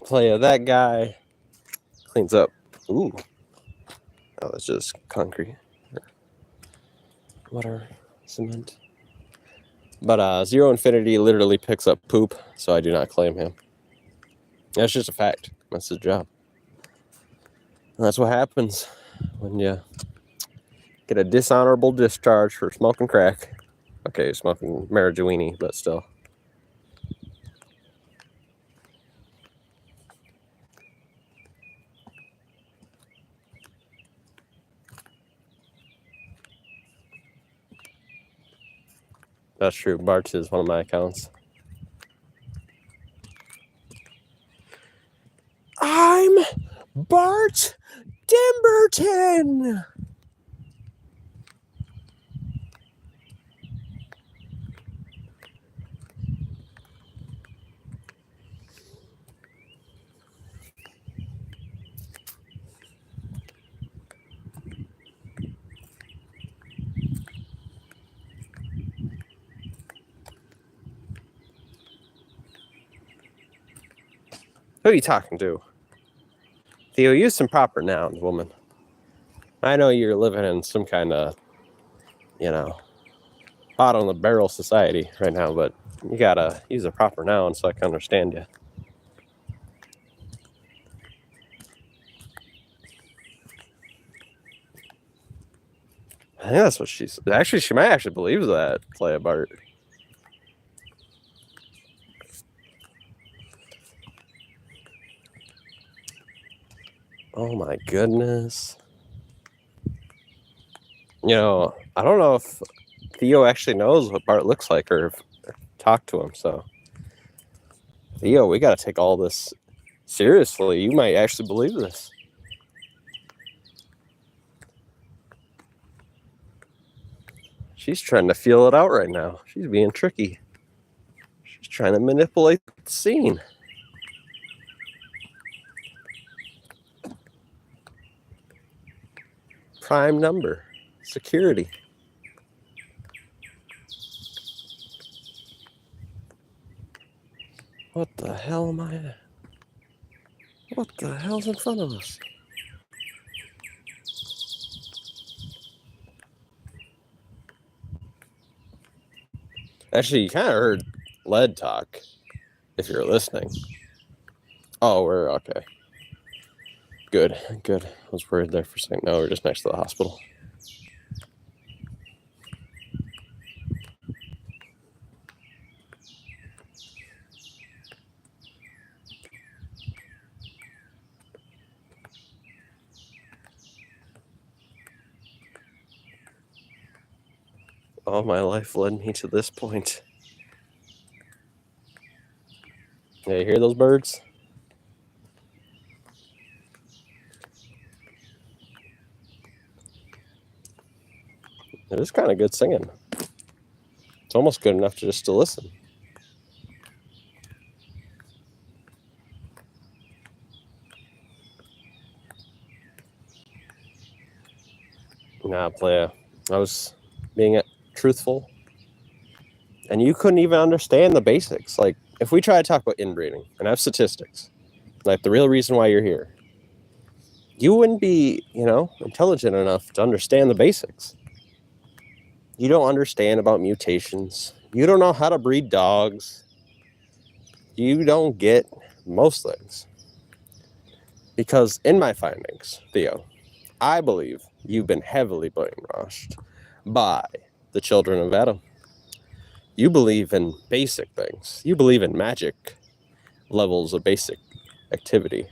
Playa, that guy cleans up. Ooh. Oh, that's just concrete. Water, cement. But Zero Infinity literally picks up poop, so I do not claim him. That's just a fact. That's his job. And that's what happens when you get a dishonorable discharge for smoking crack. Okay, smoking marijuana, but still. That's true. Bart is one of my accounts. I'm Bart Dimberton. Who are you talking to? Theo, use some proper nouns, woman. I know you're living in some kind of, bottom of the barrel society right now, but you gotta use a proper noun so I can understand you. I think that's what she's. Actually, she might actually believe that, Playa Bart. Oh my goodness. I don't know if Theo actually knows what Bart looks like or talk to him, so. Theo, we gotta take all this seriously. You might actually believe this. She's trying to feel it out right now. She's being tricky. She's trying to manipulate the scene. Prime number. Security. What the hell am I at? What the hell's in front of us? Actually, you kind of heard Led talk, if you're listening. Oh, we're okay. Good. I was worried there for a second. No, we're just next to the hospital. All my life led me to this point. Yeah, you hear those birds? It is kind of good singing. It's almost good enough just to listen. Nah, Playa. I was being truthful. And you couldn't even understand the basics. Like, if we try to talk about inbreeding, and I have statistics, like the real reason why you're here, you wouldn't be, intelligent enough to understand the basics. You don't understand about mutations. You don't know how to breed dogs. You don't get most things. Because in my findings, Theo, I believe you've been heavily brainwashed by the children of Adam. You believe in basic things. You believe in magic levels of basic activity.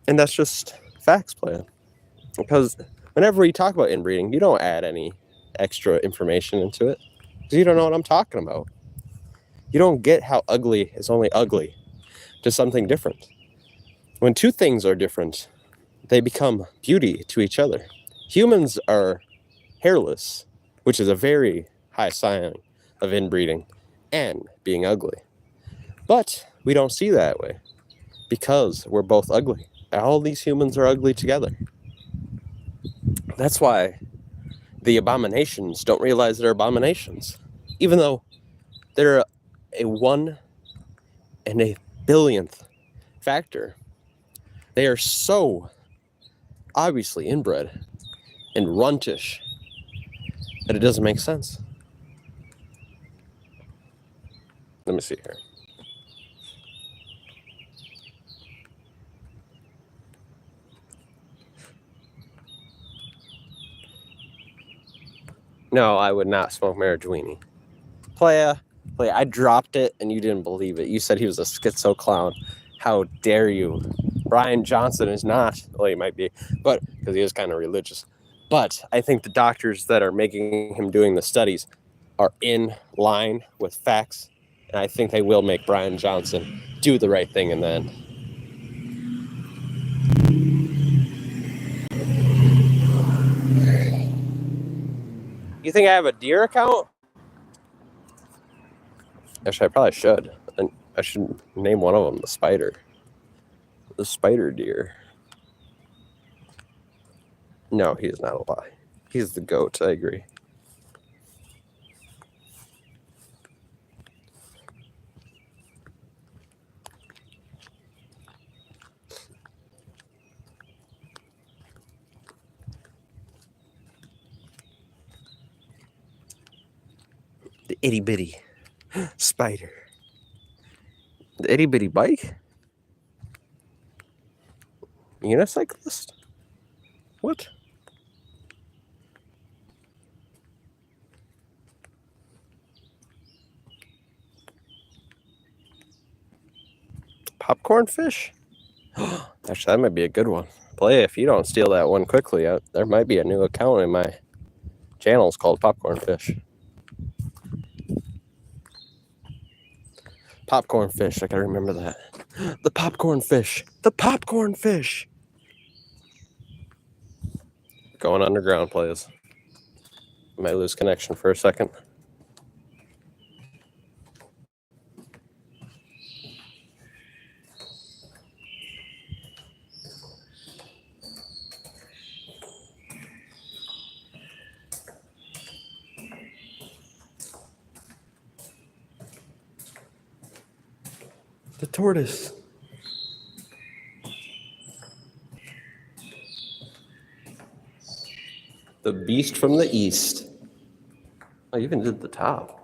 And that's just facts, player. Because whenever we talk about inbreeding, you don't add any extra information into it. Because you don't know what I'm talking about. You don't get how ugly is only ugly to something different. When two things are different, they become beauty to each other. Humans are hairless, which is a very high sign of inbreeding and being ugly. But we don't see that way because we're both ugly. All these humans are ugly together. That's why the abominations don't realize they're abominations, even though they're a 1 in a billionth factor. They are so obviously inbred and runtish that it doesn't make sense. Let me see here. No, I would not smoke marijuana. Playa, I dropped it and you didn't believe it. You said he was a schizo clown. How dare you? Brian Johnson is not. Well, he might be, but because he is kind of religious. But I think the doctors that are making him doing the studies are in line with facts, and I think they will make Brian Johnson do the right thing in the end. You think I have a deer account? Actually, I probably should. And I should name one of them the Spider. The Spider Deer. No, he is not a lie. He's the goat, I agree. The itty bitty spider. The itty bitty bike? Unicyclist? What? Popcorn fish? Actually, that might be a good one. Play if you don't steal that one quickly. There might be a new account in my channel. It's called Popcorn Fish. Popcorn fish. I gotta remember that. The popcorn fish. The popcorn fish. Going underground, please. Might lose connection for a second. The tortoise. The beast from the east. Oh, you even did the top.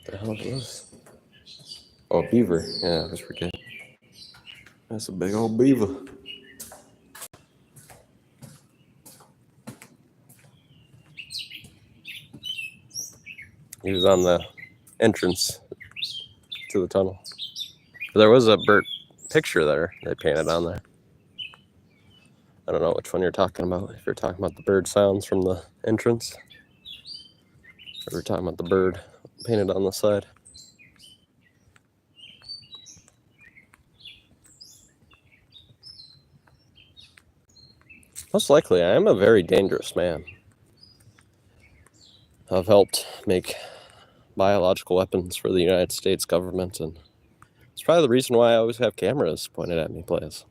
The hell is this? Oh, beaver. Yeah, I always forget. That's a big old beaver. He was on the entrance to the tunnel. There was a Bert picture there they painted on there. I don't know which one you're talking about. If you're talking about the bird sounds from the entrance, or you're talking about the bird painted on the side. Most likely, I am a very dangerous man. I've helped make biological weapons for the United States government, and it's probably the reason why I always have cameras pointed at me, please.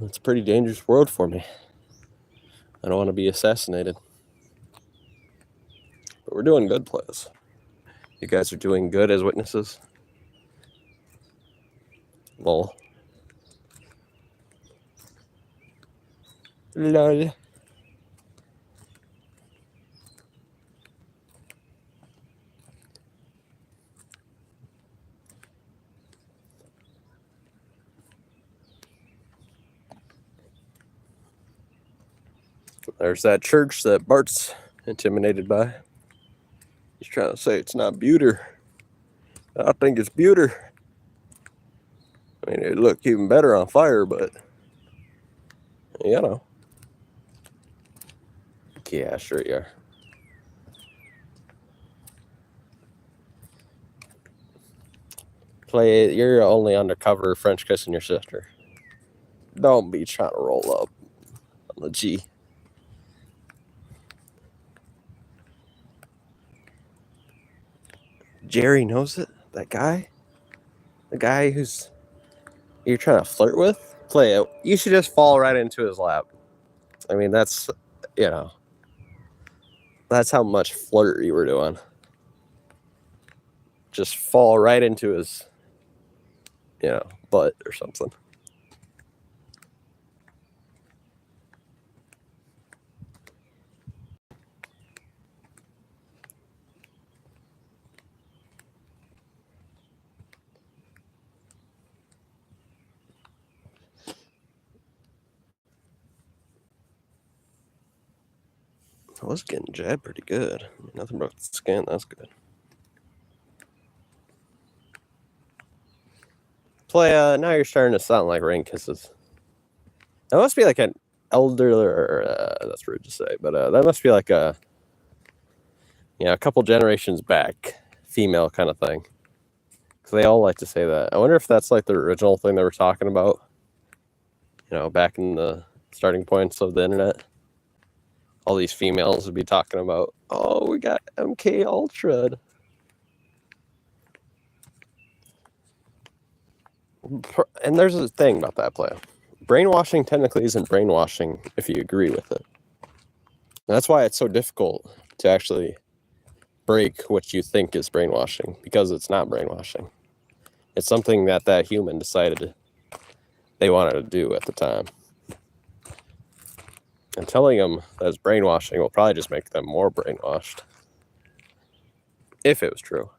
It's a pretty dangerous world for me. I don't want to be assassinated. But we're doing good, please. You guys are doing good as witnesses? Lol. Lol. There's that church that Bart's intimidated by. He's trying to say it's not Buter. I think it's Buter. I mean, it looked even better on fire, but you know. Yeah, sure you are. Play it. You're only undercover French kissing your sister. Don't be trying to roll up on the G. Jerry knows it? That guy? The guy who's you're trying to flirt with? Play it. You should just fall right into his lap. I mean, that's, you know, that's how much flirt you were doing. Just fall right into his, you know, butt or something. I was getting jabbed pretty good. Nothing broke the skin. That's good. Play. Now you're starting to sound like Rain Kisses. That must be like an elder. That's rude to say, but that must be like a, you know, a couple generations back, female kind of thing. Because they all like to say that. I wonder if that's like the original thing they were talking about. You know, back in the starting points of the internet. All these females would be talking about, oh, we got MK Ultra. And there's a thing about that play. Brainwashing technically isn't brainwashing if you agree with it. And that's why it's so difficult to actually break what you think is brainwashing, because it's not brainwashing. It's something that that human decided they wanted to do at the time. And telling them that it's brainwashing will probably just make them more brainwashed. If it was true.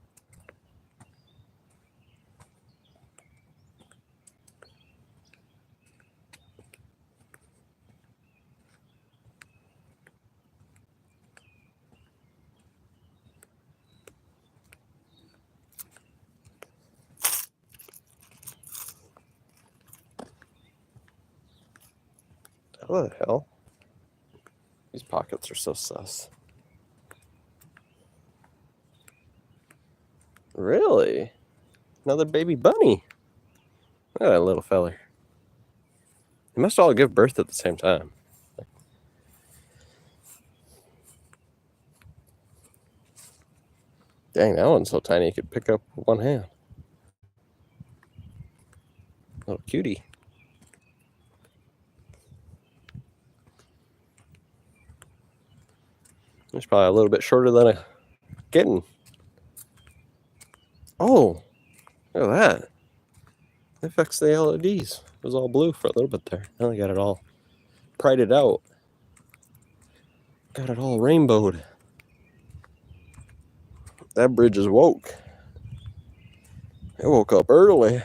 What the hell? These pockets are so sus. Really? Another baby bunny. Look at that little feller. They must all give birth at the same time. Dang, that one's so tiny you could pick up with one hand. Little cutie. It's probably a little bit shorter than a kitten. Oh, look at that. They fixed the LEDs. It was all blue for a little bit there. Now they got it all prided out. Got it all rainbowed. That bridge is woke. It woke up early.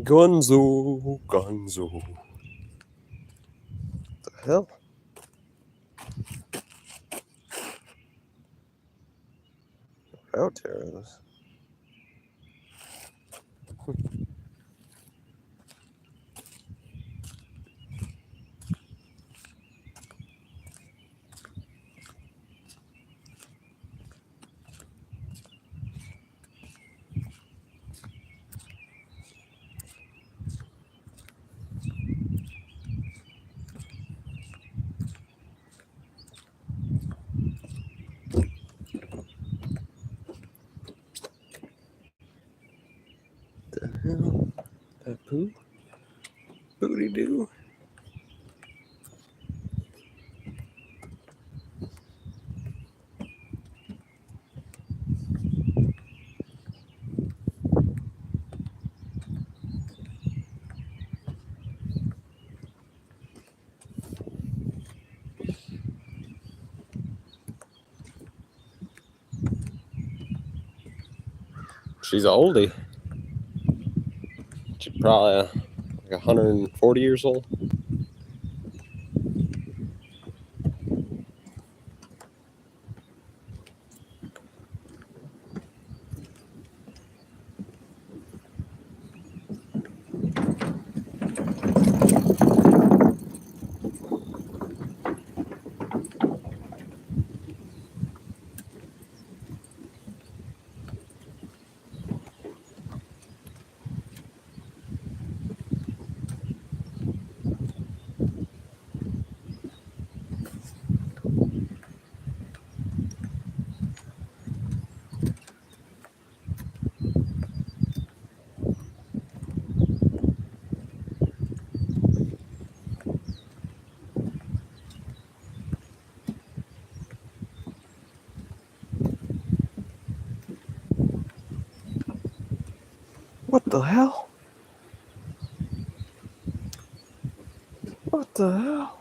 Gonzo, Gonzo. What the hell? How terrible is this? Booty doo. She's an oldie. She's probably like 140 years old. What the hell? What the hell?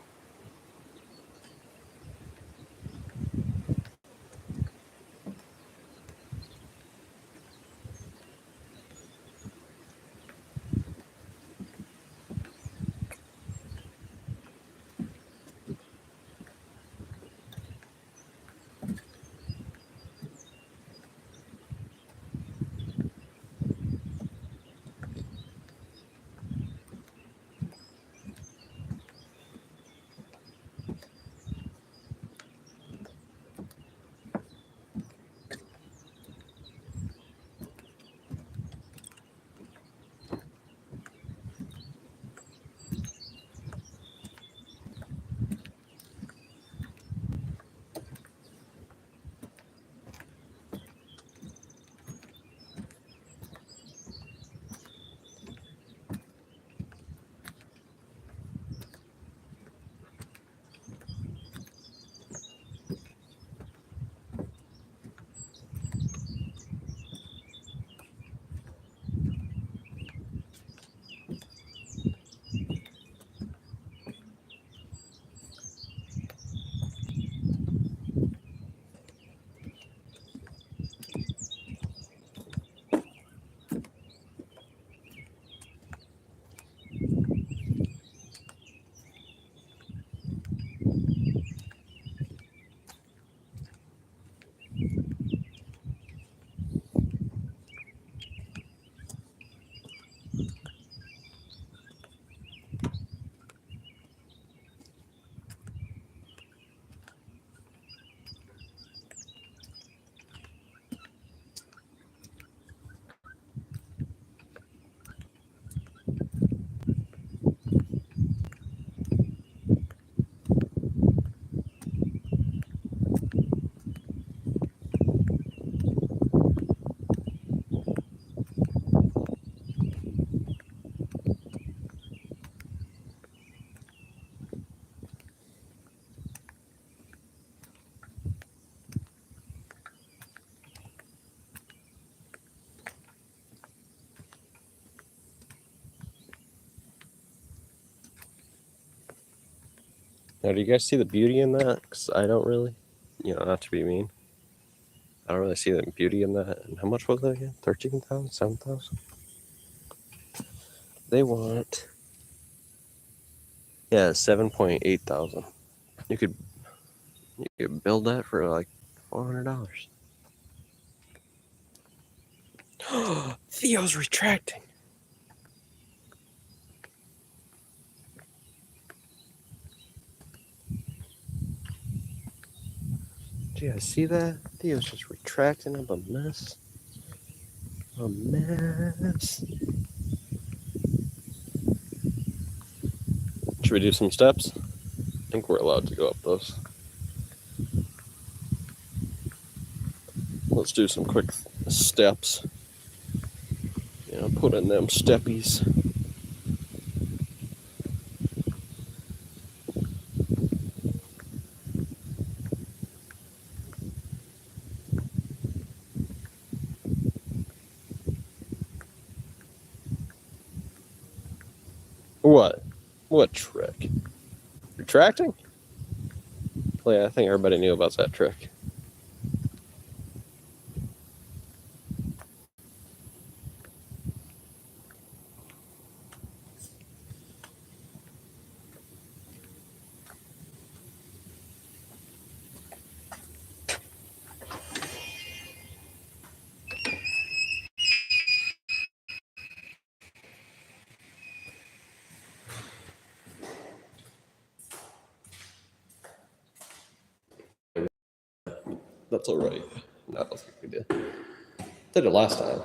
Now, do you guys see the beauty in that? Because I don't really, not to be mean. I don't really see the beauty in that. And how much was that again? 13,000? 7,000? They want, 7.8 thousand. You could build that for like $400. Theo's retracting. Do you guys see that? Theo's just retracting up a mess. A mess. Should we do some steps? I think we're allowed to go up those. Let's do some quick steps. Put in them steppies. What? What trick? Retracting? Well, yeah, I think everybody knew about that trick. That's all right. No, I don't think we did. Did it last time.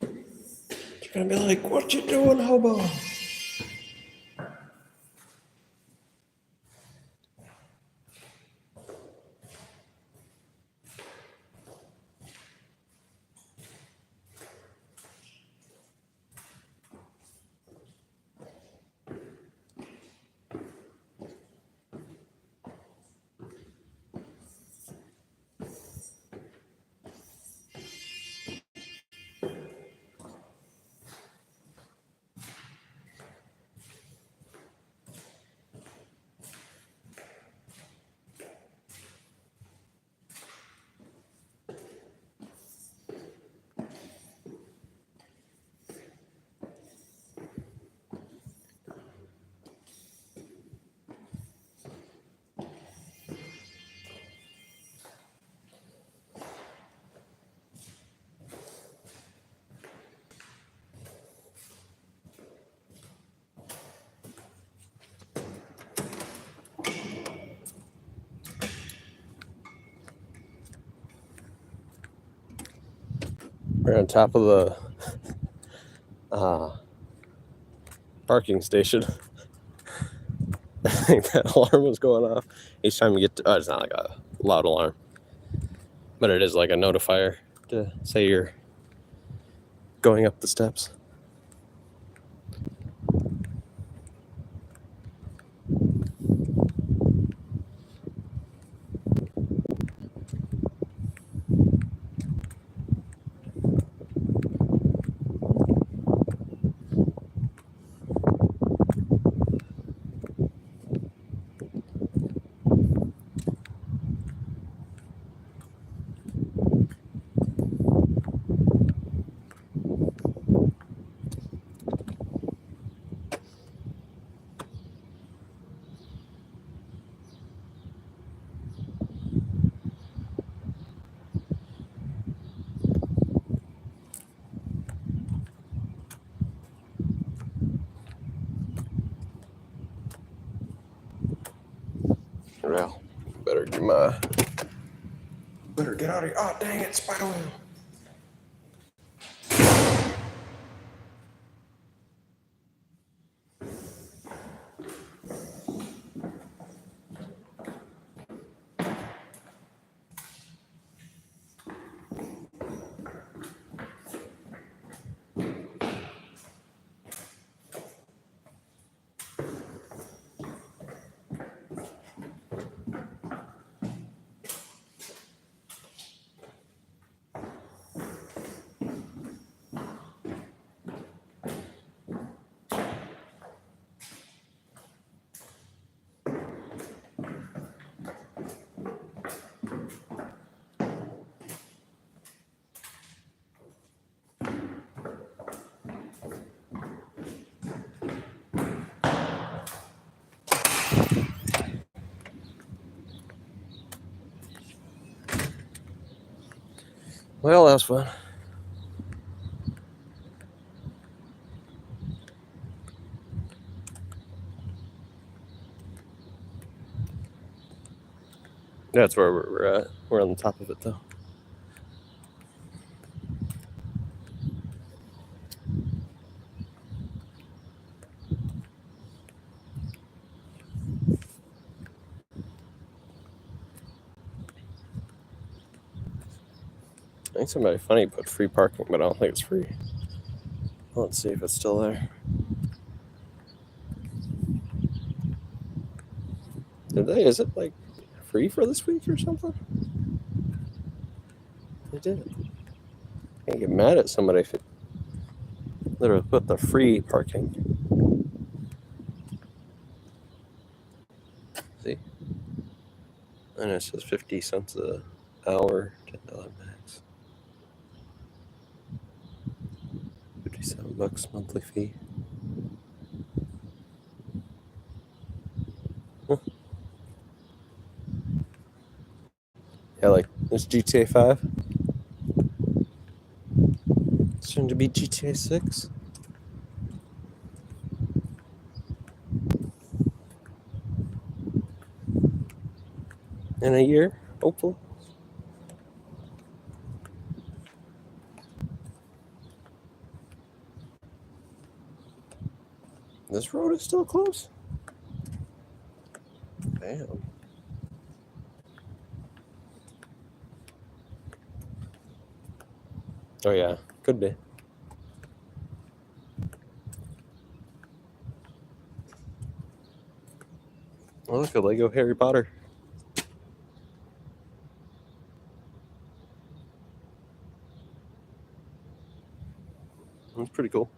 You're gonna be like, "What you doing, hobo?" We're on top of the parking station. I think that alarm was going off each time you get to. Oh, it's not like a loud alarm, but it is like a notifier to say you're going up the steps. Well, better get out of here. Oh, dang it, spider wheel. Well, that was fun. That's where we're at. We're on the top of it, though. I think somebody funny put free parking, but I don't think it's free. Let's see if it's still there. Did they? Is it like free for this week or something? They did. Can't get mad at somebody if it Literally put the free parking. See? And it says 50 cents an hour, $10 max. $57 monthly fee. Huh. Yeah, like this GTA 5. Soon to be GTA 6. In a year, hopefully. This road is still closed? Damn. Oh yeah, could be. Oh, look, a Lego Harry Potter. That's pretty cool.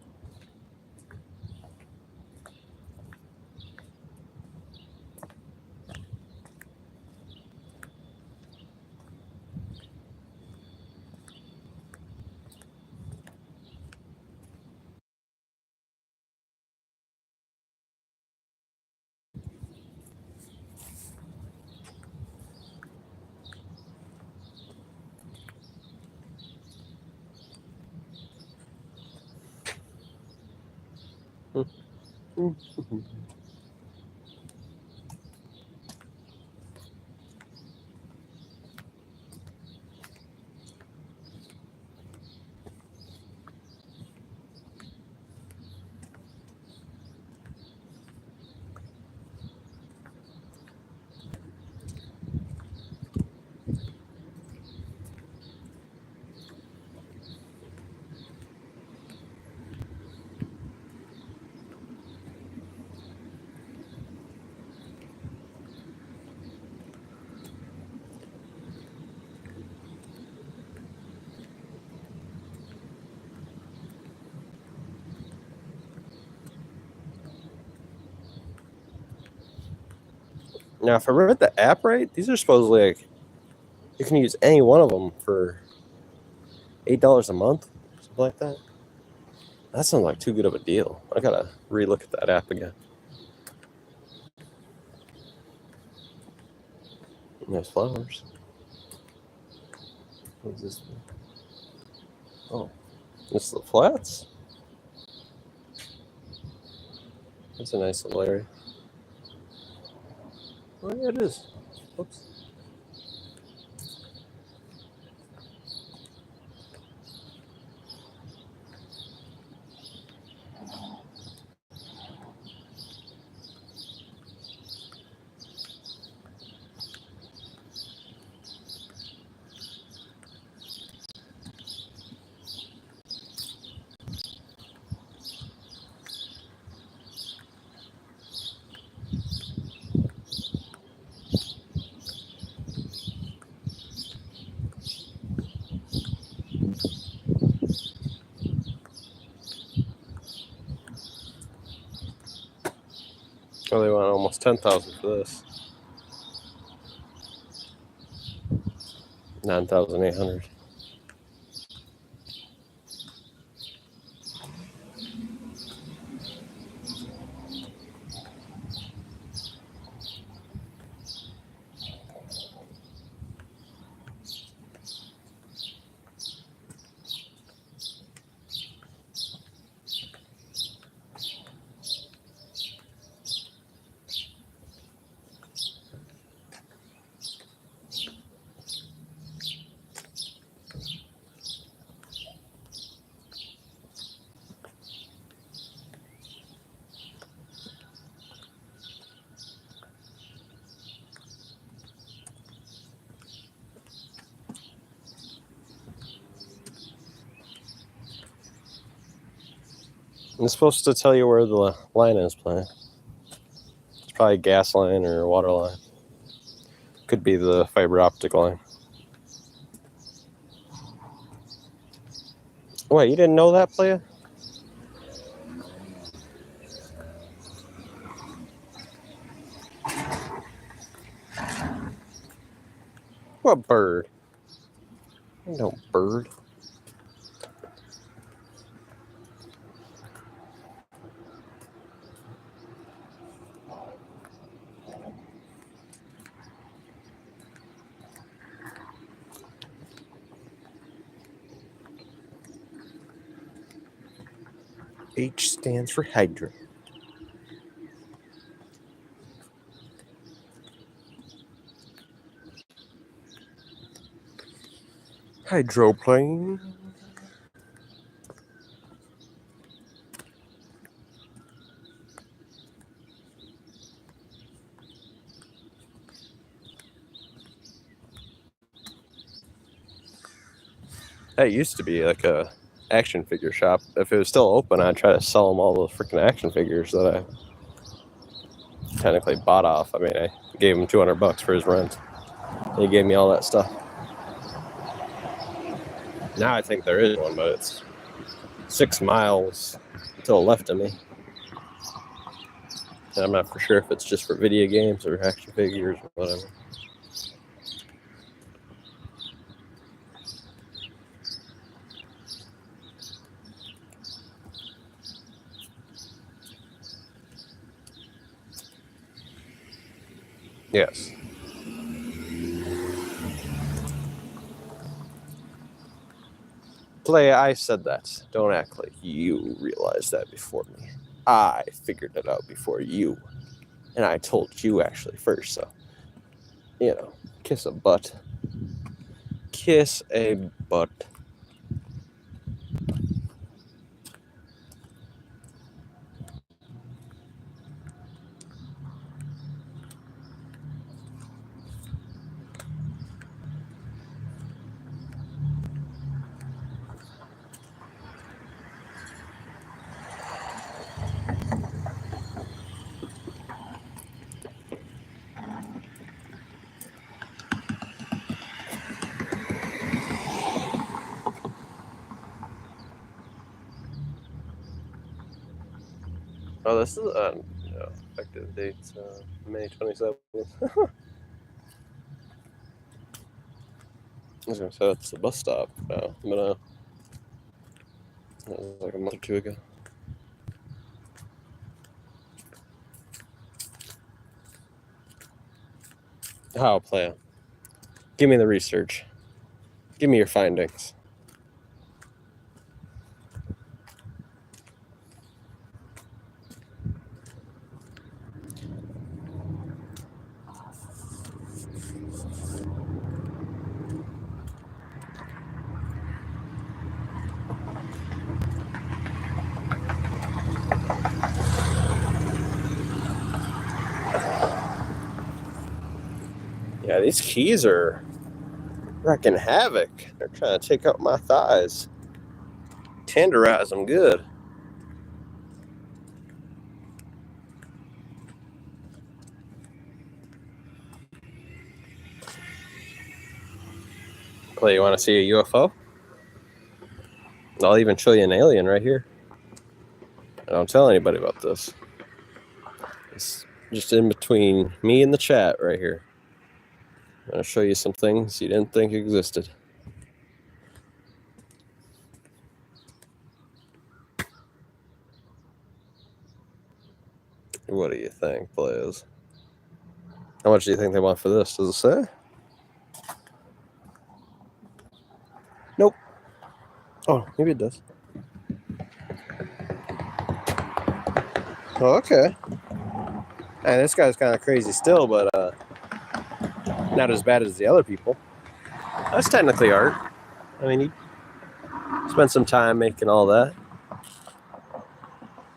Now, if I read the app right, these are supposedly like you can use any one of them for $8 a month, something like that. That sounds like too good of a deal. I gotta relook at that app again. Nice flowers. What is this? Oh, this is the flats. That's a nice little area. Oh yeah, it is. Oops. Oh, they want almost 10,000 for this. 9,800. It's supposed to tell you where the line is playing. It's probably a gas line or a water line. Could be the fiber optic line. Wait, you didn't know that, playa? What bird? No bird. H stands for Hydra. Hydroplane. That used to be like a action figure shop. If it was still open, I'd try to sell them all the freaking action figures that I technically bought off. I mean, I gave him $200 for his rent. He gave me all that stuff. Now I think there is one, but it's 6 miles to the left of me. And I'm not for sure if it's just for video games or action figures or whatever. Yes. Play, I said that. Don't act like you realized that before me. I figured it out before you. And I told you actually first, so, you know, kiss a butt. Kiss a butt. Oh, this is effective date, May 27th. I was going to say it's the bus stop now, but that was like a month or two ago. How I'll play it. Give me the research. Give me your findings. Yeah, these keys are wrecking havoc. They're trying to take out my thighs. Tenderize them good. Clay, you want to see a UFO? I'll even show you an alien right here. I don't tell anybody about this. It's just in between me and the chat right here. I'm going to show you some things you didn't think existed. What do you think, Blaze? How much do you think they want for this? Does it say? Nope. Oh, maybe it does. Oh, okay. And this guy's kind of crazy still, but not as bad as the other people. That's technically art. I mean, he spent some time making all that.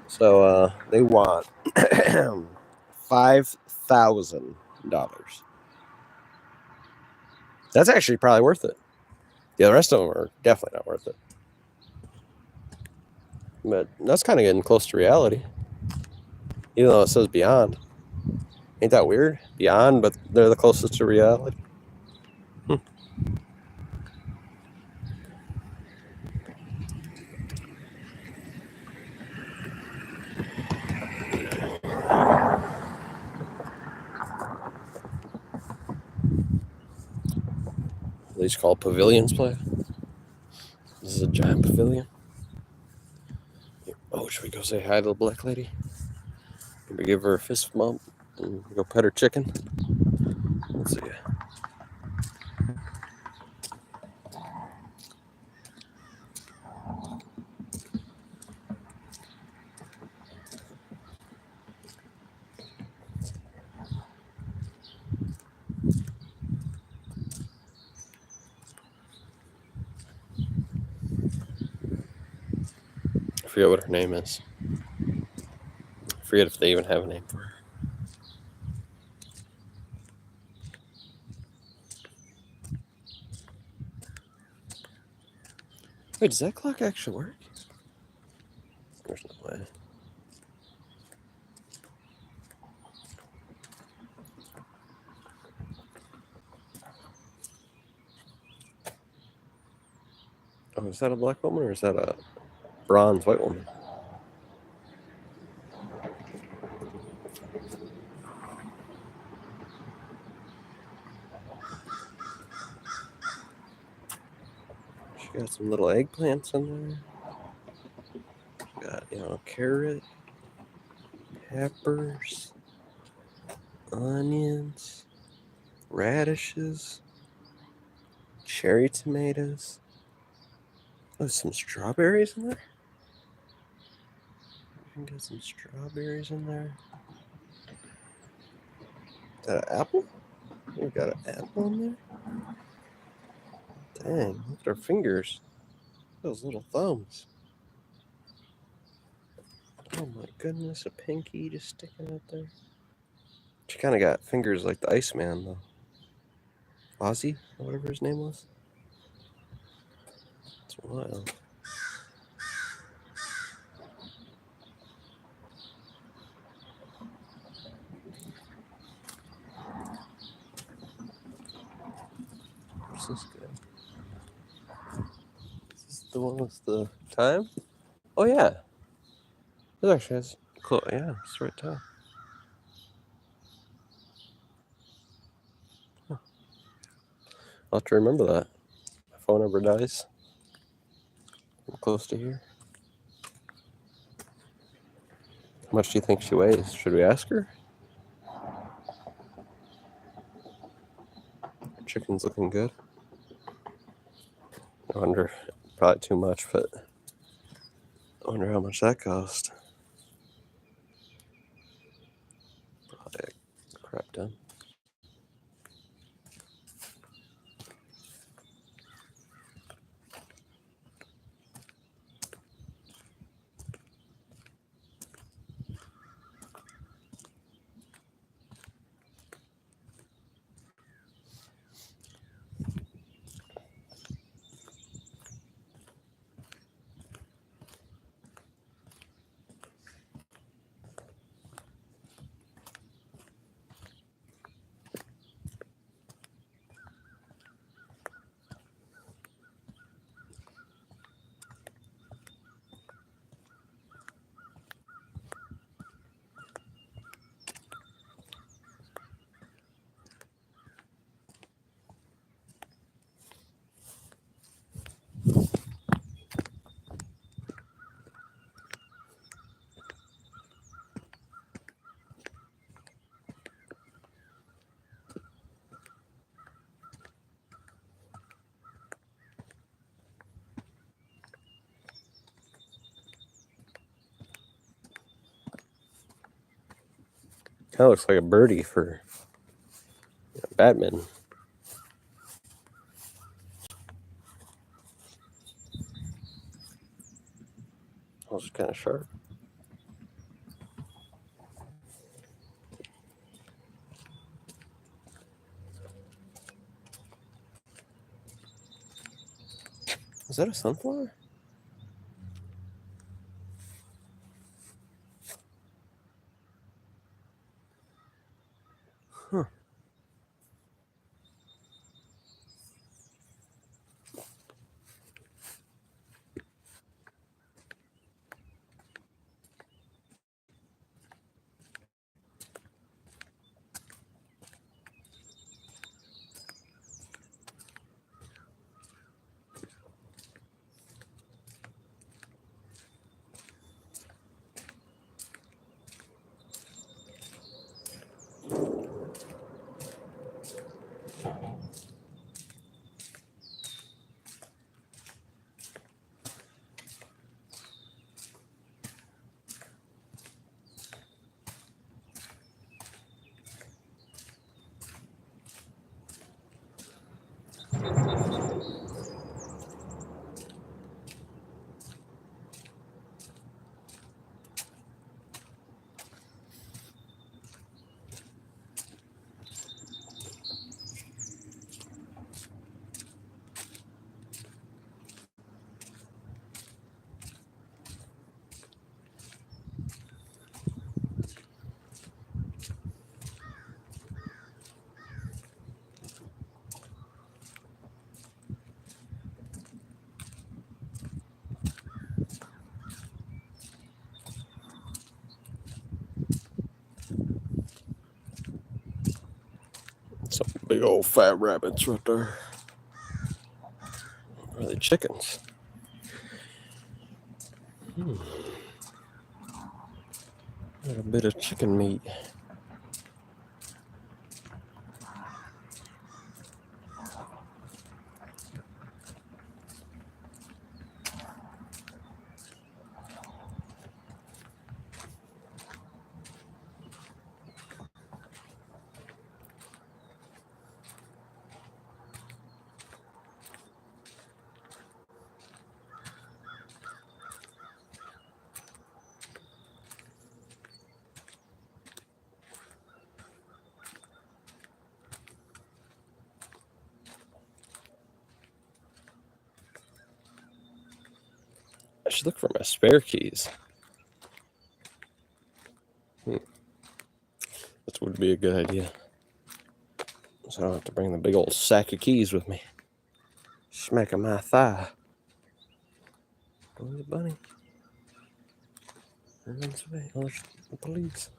So they want $5,000. That's actually probably worth it. Yeah, the rest of them are definitely not worth it. But that's kind of getting close to reality. Even though it says beyond. Ain't that weird? Beyond, but they're the closest to reality. these called pavilions, play. This is a giant pavilion. Oh, should we go say hi to the black lady? Maybe give her a fist bump and go pet her chicken? Let's see. I forget what her name is. I forget if they even have a name for her. Wait, does that clock actually work? There's no way. Oh, is that a black woman or is that a bronze white woman? She got some little eggplants in there. She got, carrot, peppers, onions, radishes, cherry tomatoes. Oh, some strawberries in there? You can get some strawberries in there. Is that an apple? We got an apple in there? Dang, look at her fingers. Those little thumbs. Oh my goodness, a pinky just sticking out there. She kind of got fingers like the Iceman, though. Ozzy, or whatever his name was. It's wild. What's this guy? Is this the one with the time? Oh, yeah. It actually has. Cool. Yeah, it's the right time. Huh. I'll have to remember that. My phone number dies. I'm close to here. How much do you think she weighs? Should we ask her? Her chicken's looking good. I wonder, probably too much, but I wonder how much that cost. Probably a crap ton. Kind of looks like a birdie for badminton. Oh, it's kind of sharp. Is that a sunflower? Huh. big old fat rabbits right there. Are they chickens? Got a bit of chicken meat. I should look for my spare keys. This would be a good idea. So I don't have to bring the big old sack of keys with me. Smacking my thigh. Where's the bunny? Where runs away? Oh, there's the police.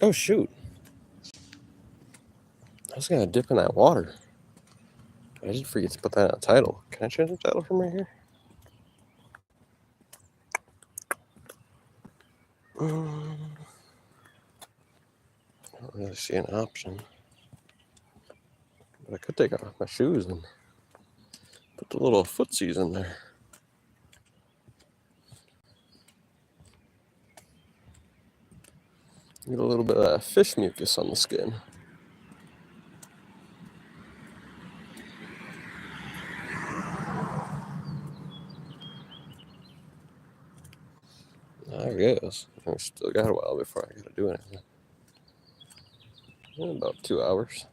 Oh, shoot. I was going to dip in that water. I did forget to put that in a title. Can I change the title from right here? I don't really see an option. But I could take off my shoes and put the little footsies in there. Get a little bit of fish mucus on the skin. I guess. I still got a while before I gotta do anything. About 2 hours.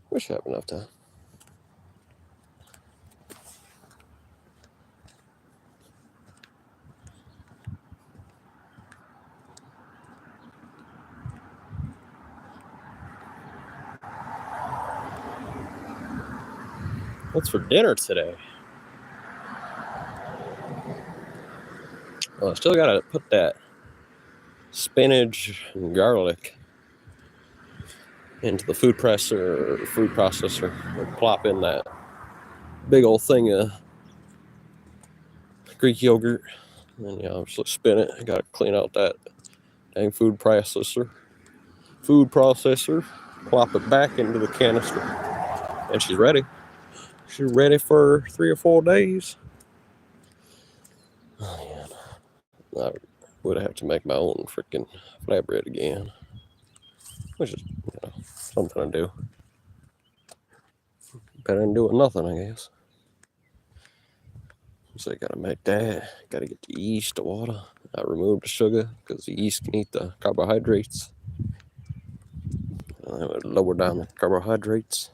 Wish I had enough time. What's for dinner today? Well, I still gotta put that spinach and garlic into the food processor, and plop in that big old thing of Greek yogurt, and obviously spin it. I gotta clean out that dang food processor, plop it back into the canister, and she's ready. She's ready for 3 or 4 days. Oh, yeah. I would have to make my own freaking flatbread again, which is something to do. Better than doing nothing, I guess. So I gotta make that. Gotta get the yeast, the water. I removed the sugar because the yeast can eat the carbohydrates. I would lower down the carbohydrates.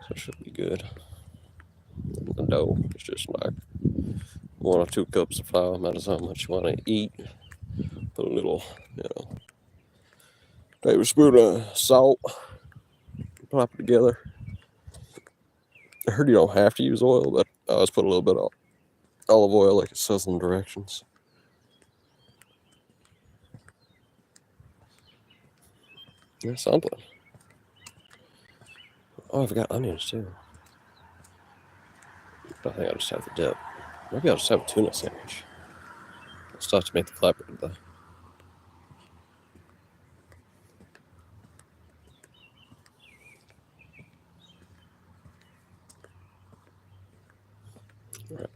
So it should be good. The dough is just like 1 or 2 cups of flour, matters how much you want to eat. Put a little, tablespoon of salt. Plop it together. I heard you don't have to use oil, but I always put a little bit of olive oil like it says in the directions. Yeah, something. Oh, I forgot onions too. I think I'll just have the dip. Maybe I'll just have a tuna sandwich. I'll start to make the flatbread though. All right.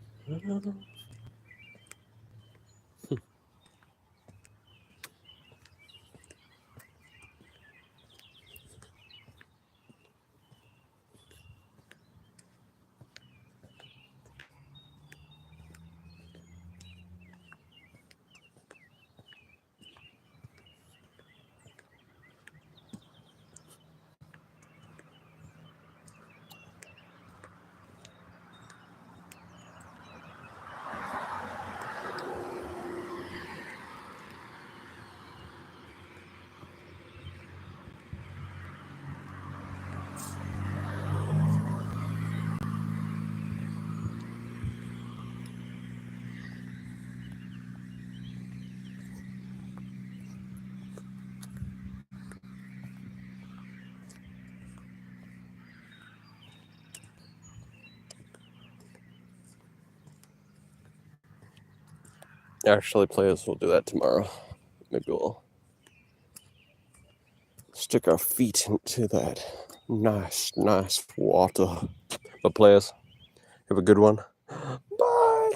Actually, players will do that tomorrow. Maybe we'll stick our feet into that nice water. But players, have a good one. Bye.